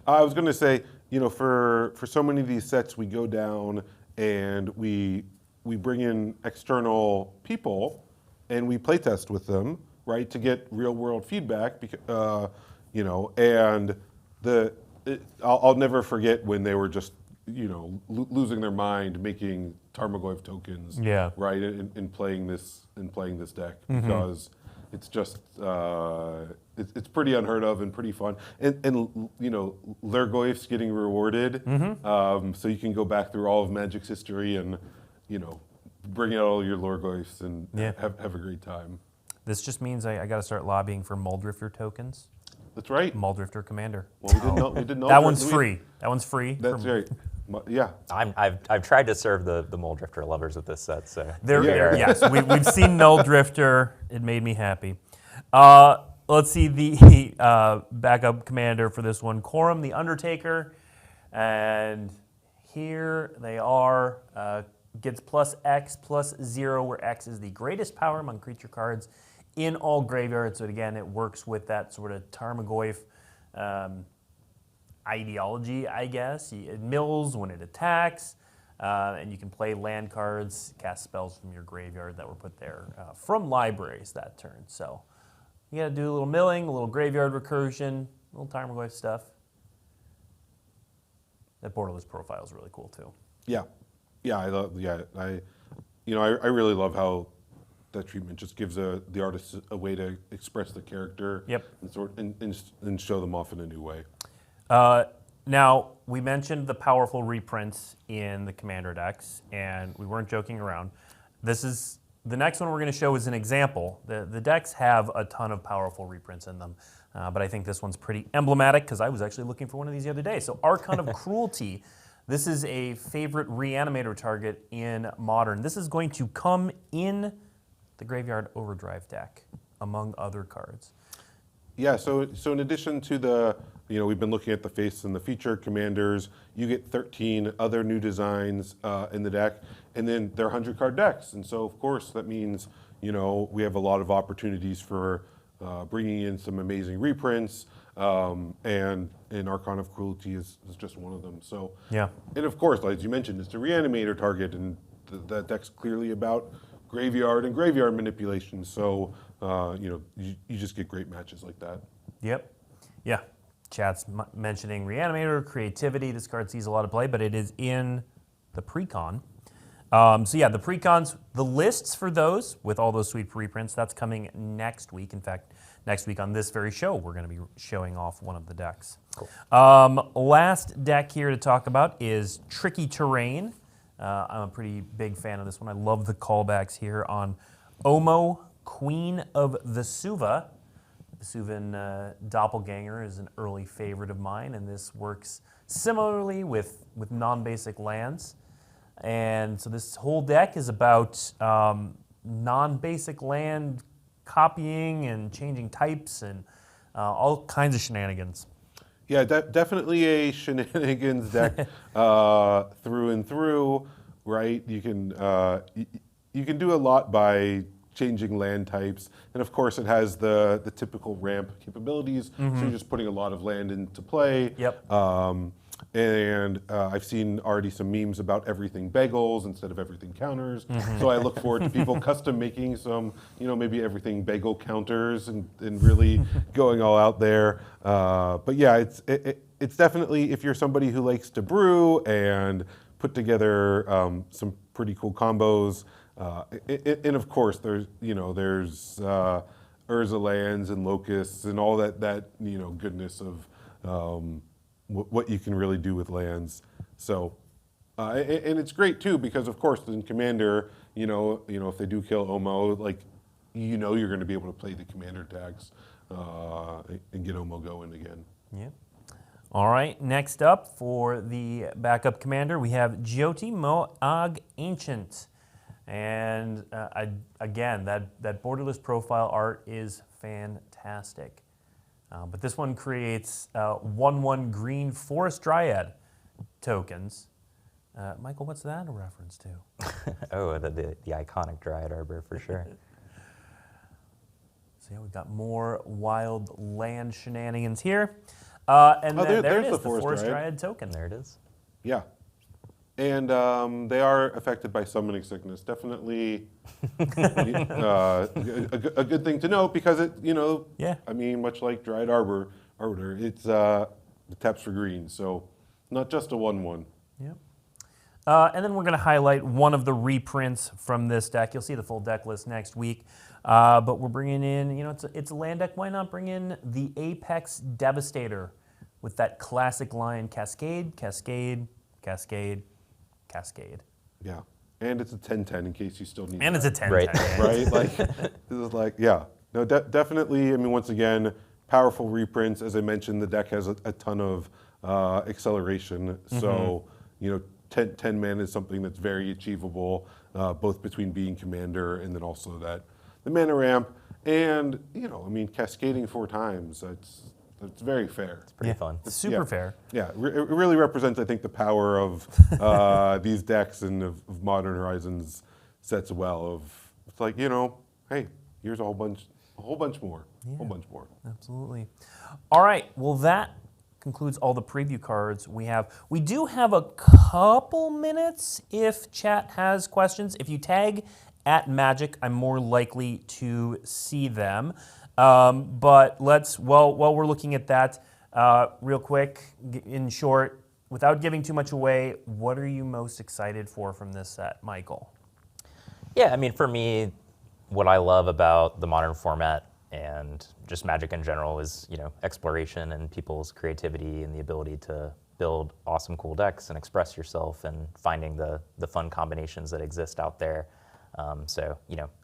I was going to say, for so many of these sets, we go down and we bring in external people and we play test with them, right, to get real world feedback. Because, and I'll never forget when they were just, losing their mind making Tarmogoyf tokens, right, in playing this deck because it's just it's pretty unheard of and pretty fun, and Lhurgoyf's getting rewarded, so you can go back through all of Magic's history and bring out all your Lhurgoyfs and have a great time. This just means I got to start lobbying for Muldrifter tokens. That's right. Muldrifter Commander. Well, we didn't know that one's free. That one's free. That's right. Yeah. I've tried to serve the Muldrifter lovers with this set. So yes, we've seen Muldrifter. It made me happy. Let's see the backup commander for this one, Corum the Undertaker, and here they are. Gets +X/+0, where X is the greatest power among creature cards in all graveyards. So again, it works with that sort of Tarmogoyf ideology, I guess. It mills when it attacks, and you can play land cards, cast spells from your graveyard that were put there from libraries that turn. So you got to do a little milling, a little graveyard recursion, a little Tarmogoyf stuff. That borderless profile is really cool too. Yeah, I love. Yeah, I really love how that treatment just gives the artist a way to express the character. Yep. And show them off in a new way. Now, we mentioned the powerful reprints in the Commander decks, and we weren't joking around. The next one we're going to show is an example. The decks have a ton of powerful reprints in them, but I think this one's pretty emblematic because I was actually looking for one of these the other day. So Archon of Cruelty, this is a favorite Reanimator target in Modern. This is going to come in the Graveyard Overdrive deck, among other cards. Yeah, so in addition to the, we've been looking at the face and the feature commanders, you get 13 other new designs in the deck, and then they're 100-card decks. And so, of course, that means, we have a lot of opportunities for bringing in some amazing reprints, and Archon of Cruelty is just one of them. So, yeah. And of course, as you mentioned, it's a Reanimator target, and that deck's clearly about graveyard and graveyard manipulation. So, you just get great matches like that. Yep. Yeah. Chat's mentioning Reanimator, creativity. This card sees a lot of play, but it is in the precon. So yeah, the precons, the lists for those with all those sweet reprints, that's coming next week. In fact, next week on this very show, we're going to be showing off one of the decks. Cool. Last deck here to talk about is Tricky Terrain. I'm a pretty big fan of this one. I love the callbacks here on Omo, Queen of Vesuva. Vesuvan Doppelganger is an early favorite of mine, and this works similarly with non-basic lands. And so this whole deck is about non-basic land copying and changing types and all kinds of shenanigans. Yeah, definitely a shenanigans deck through and through, right? You can do a lot by changing land types, and of course it has the typical ramp capabilities, so you're just putting a lot of land into play. Yep. And I've seen already some memes about everything bagels instead of everything counters. So I look forward to people custom making some, maybe everything bagel counters and really going all out there. But yeah, it's definitely, if you're somebody who likes to brew and put together some pretty cool combos, and of course there's Urza lands and locusts and all that goodness of what you can really do with lands. So, and it's great too because of course in Commander, if they do kill Omo, you're going to be able to play the Commander tags and get Omo going again. Yep. All right. Next up for the backup Commander, we have Jyoti Mo'ag Ancient, and again that borderless profile art is fantastic. But this one creates 1/1 green Forest Dryad tokens. Michael, what's that a reference to? Oh, the iconic Dryad Arbor for sure. So yeah, we've got more wild land shenanigans here. And then there it is, the Forest Dryad token. There it is. Yeah. And they are affected by summoning sickness. Definitely a good thing to note because much like Dryad Arbor, it's the taps for green, so not just a 1/1. Yep. And then we're going to highlight one of the reprints from this deck. You'll see the full deck list next week. But we're bringing in, it's a land deck. Why not bring in the Apex Devastator with that classic line, Cascade, Cascade, Cascade, Cascade. Yeah, and it's a 10/10 in case you still need. And that. it's a 10/10, right? This is yeah. No, definitely. I mean, once again, powerful reprints. As I mentioned, the deck has a ton of acceleration. So 10 mana is something that's very achievable, both between being Commander and then also the mana ramp, and cascading 4 times. It's very fair. It's pretty fun. It's super fair. Yeah, it really represents, I think, the power of these decks and of Modern Horizons sets well. It's like, hey, here's a whole bunch more, whole bunch more. Absolutely. All right. Well, that concludes all the preview cards we have. We do have a couple minutes if chat has questions. If you tag at Magic, I'm more likely to see them. But while we're looking at that, real quick, in short, without giving too much away, what are you most excited for from this set, Michael? Yeah, I mean, for me, what I love about the modern format and just Magic in general is, exploration and people's creativity and the ability to build awesome, cool decks and express yourself and finding the fun combinations that exist out there. So,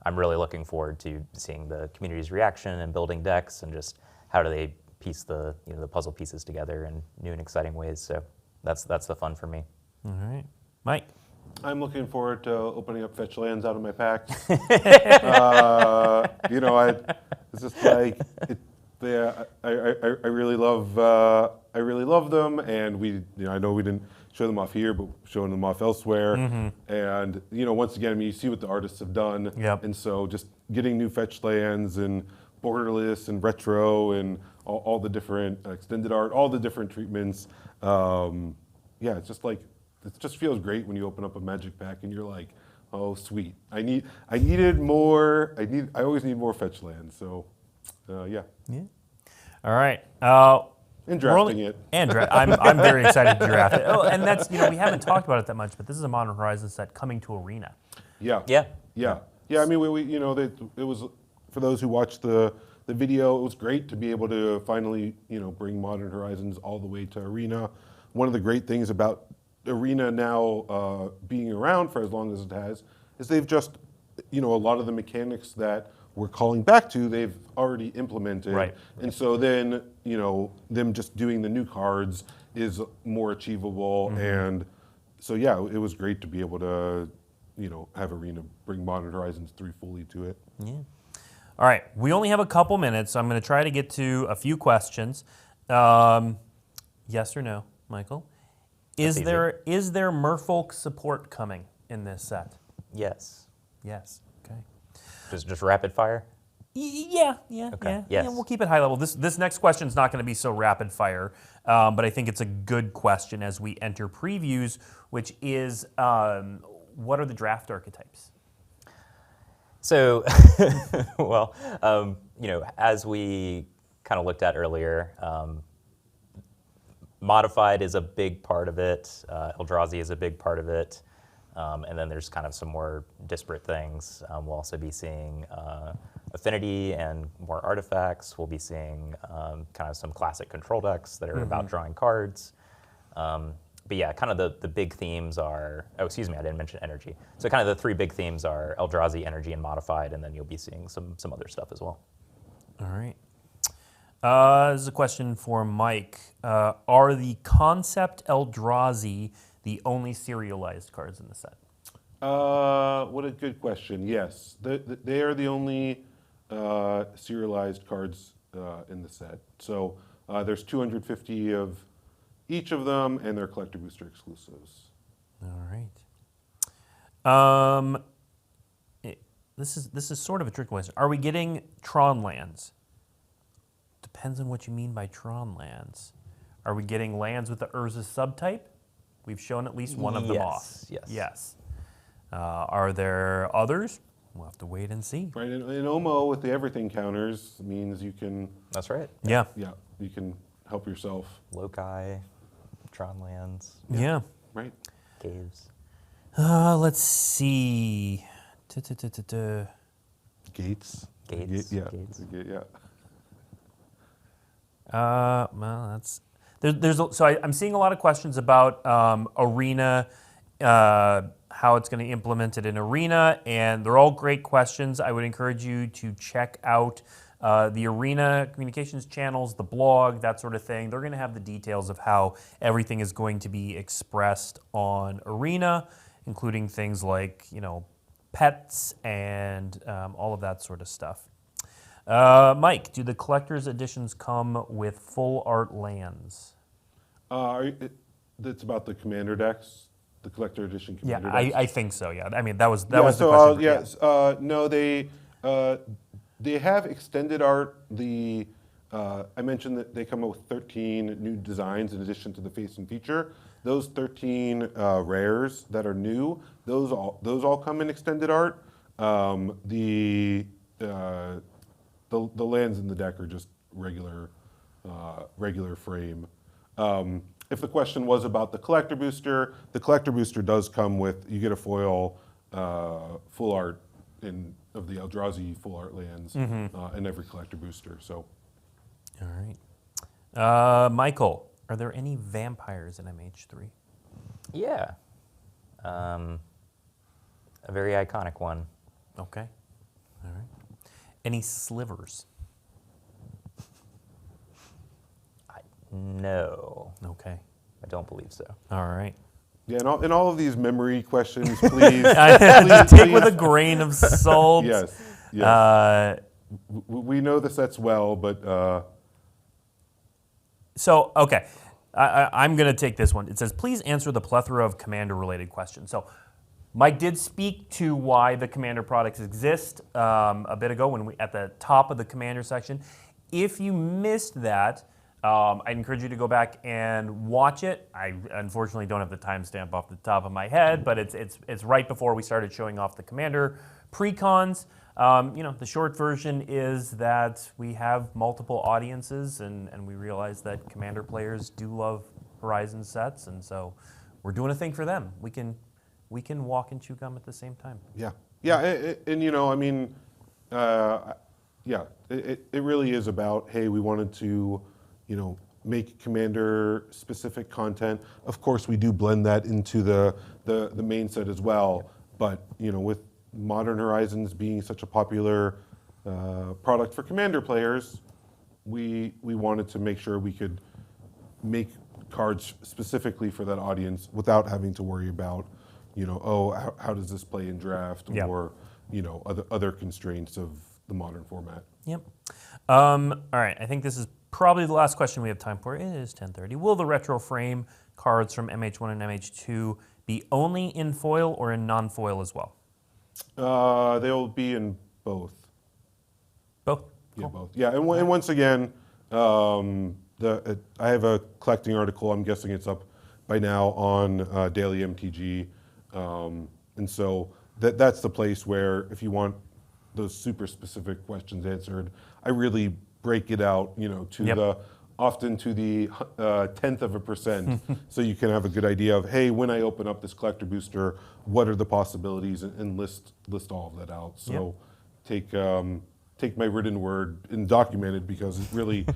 I'm really looking forward to seeing the community's reaction and building decks and just how do they piece the puzzle pieces together in new and exciting ways. So that's the fun for me. All right. Mike? I'm looking forward to opening up fetch lands out of my packs. It's just like, I really love them, and I know we didn't show them off here, but showing them off elsewhere. And once again, you see what the artists have done, and so just getting new fetch lands and borderless and retro and all the different extended art, all the different treatments. It's just like. It just feels great when you open up a Magic pack and you're like, oh sweet. I needed more. I always need more fetch lands. So, yeah. All right. And drafting it. And I'm very excited to draft it. Oh, and that's we haven't talked about it that much, but this is a Modern Horizons set coming to Arena. Yeah. Yeah. I mean, it was for those who watched the video. It was great to be able to finally bring Modern Horizons all the way to Arena. One of the great things about Arena now being around for as long as it has is they've just a lot of the mechanics that we're calling back to they've already implemented, right. And so then them just doing the new cards is more achievable, and so it was great to be able to have Arena bring Modern Horizons 3 fully to it. All right, we only have a couple minutes, so I'm going to try to get to a few questions. Yes or no, Michael? Is there Merfolk support coming in this set? Yes. Yes. Okay. Just rapid fire? Yeah. Okay. Yes. Yeah, we'll keep it high level. This next question is not going to be so rapid fire, but I think it's a good question as we enter previews, which is what are the draft archetypes? So, well, as we kind of looked at earlier, Modified is a big part of it. Eldrazi is a big part of it. And then there's kind of some more disparate things. We'll also be seeing Affinity and more artifacts. We'll be seeing kind of some classic control decks that are about drawing cards. But yeah, kind of the big themes are, I didn't mention energy. So kind of the 3 big themes are Eldrazi, energy, and Modified, and then you'll be seeing some other stuff as well. All right. This is a question for Mike. Are the concept Eldrazi the only serialized cards in the set? What a good question. Yes, they are the only serialized cards in the set. So there's 250 of each of them, and they're collector booster exclusives. All right. This is sort of a trick question. Are we getting Tron lands? Depends on what you mean by Tron lands. Are we getting lands with the Urza subtype? We've shown at least one of them off. Yes. Are there others? We'll have to wait and see. Right, in OMO with the everything counters means you can. That's right. Yeah, you can help yourself. Loci, Tron lands. Yeah. Right. Caves. Let's see. Gates. Gates. Yeah. Well, that's I'm seeing a lot of questions about Arena, how it's going to implement it in Arena, and they're all great questions. I would encourage you to check out the Arena communications channels, the blog, that sort of thing. They're going to have the details of how everything is going to be expressed on Arena, including things like pets and all of that sort of stuff. Mike, do the collector's editions come with full art lands? It's about the commander decks, the collector edition commander decks. I think so. Yeah, I mean that was the question. Yes, no, they have extended art. I mentioned that they come up with 13 new designs in addition to the face and feature. Those 13 rares that are new, those all come in extended art. The lands in the deck are just regular frame. If the question was about the collector booster does come with, you get a foil full art of the Eldrazi full art lands in every collector booster. So, All right. Michael, are there any vampires in MH3? Yeah. A very iconic one. Okay. All right. Any slivers? No, Okay. I don't believe so. All right. yeah, and all of these memory questions, please, Take with a grain of salt. yes, yes. We know the sets well, but So, okay, I'm going to take this one. It says, please answer the plethora of Commander-related questions. So, Mike did speak to why the Commander products exist a bit ago when at the top of the Commander section. If you missed that, I'd encourage you to go back and watch it. I unfortunately don't have the timestamp off the top of my head, but it's right before we started showing off the Commander pre-cons. The short version is that we have multiple audiences, and we realize that Commander players do love Horizon sets, and so we're doing a thing for them. We can walk and chew gum at the same time. yeah, and I mean, yeah, it really is about, hey, we wanted to, make Commander-specific content. Of course, we do blend that into the main set as well, but, with Modern Horizons being such a popular product for Commander players, we wanted to make sure we could make cards specifically for that audience without having to worry about, how does this play in draft, Yep. or, other constraints of the modern format. Yep. All right, I think this is probably the last question we have time for. It is 10:30. Will the retro frame cards from MH1 and MH2 be only in foil or in non-foil as well? They'll be in both. Both? Yeah, both. Yeah, and once again, I have a collecting article. I'm guessing it's up by now on Daily MTG, and so that's the place where if you want those super specific questions answered, I really break it out, to Yep. often to the 10th of a percent, so you can have a good idea of, hey, when I open up this collector booster, what are the possibilities, and list all of that out. So take my written word and document it, because it really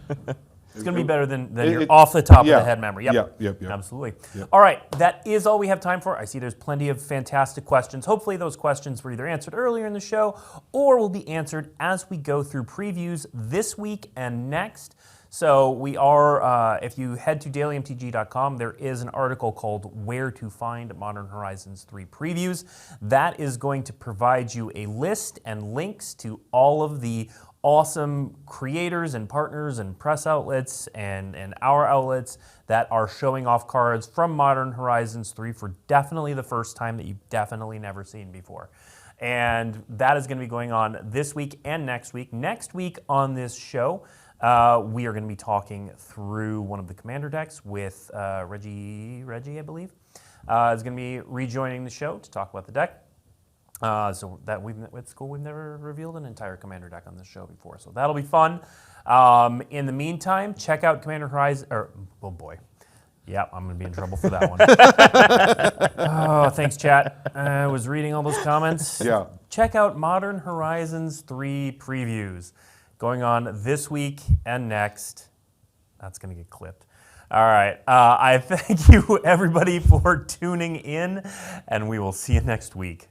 It's going to be better than your off the top of the head memory. Yep. Yep. Absolutely. Yep. All right, that is all we have time for. I see there's plenty of fantastic questions. Hopefully those questions were either answered earlier in the show or will be answered as we go through previews this week and next. So we are, if you head to dailymtg.com, there is an article called Where to Find Modern Horizons 3 Previews. That is going to provide you a list and links to all of the awesome creators and partners and press outlets and our outlets that are showing off cards from Modern Horizons 3 for definitely the first time that you've definitely never seen before. And that is going to be going on this week and next week. Next week on this show, we are going to be talking through one of the Commander decks with Reggie, I believe, is going to be rejoining the show to talk about the deck. So that it's cool. We've never revealed an entire Commander deck on this show before, so that'll be fun. In the meantime, check out Commander Horizon. Oh boy, yeah, I'm gonna be in trouble for that one. Oh, thanks, chat. I was reading all those comments. Yeah. Check out Modern Horizons 3 previews going on this week and next. That's gonna get clipped. All right. I thank you everybody for tuning in, and we will see you next week.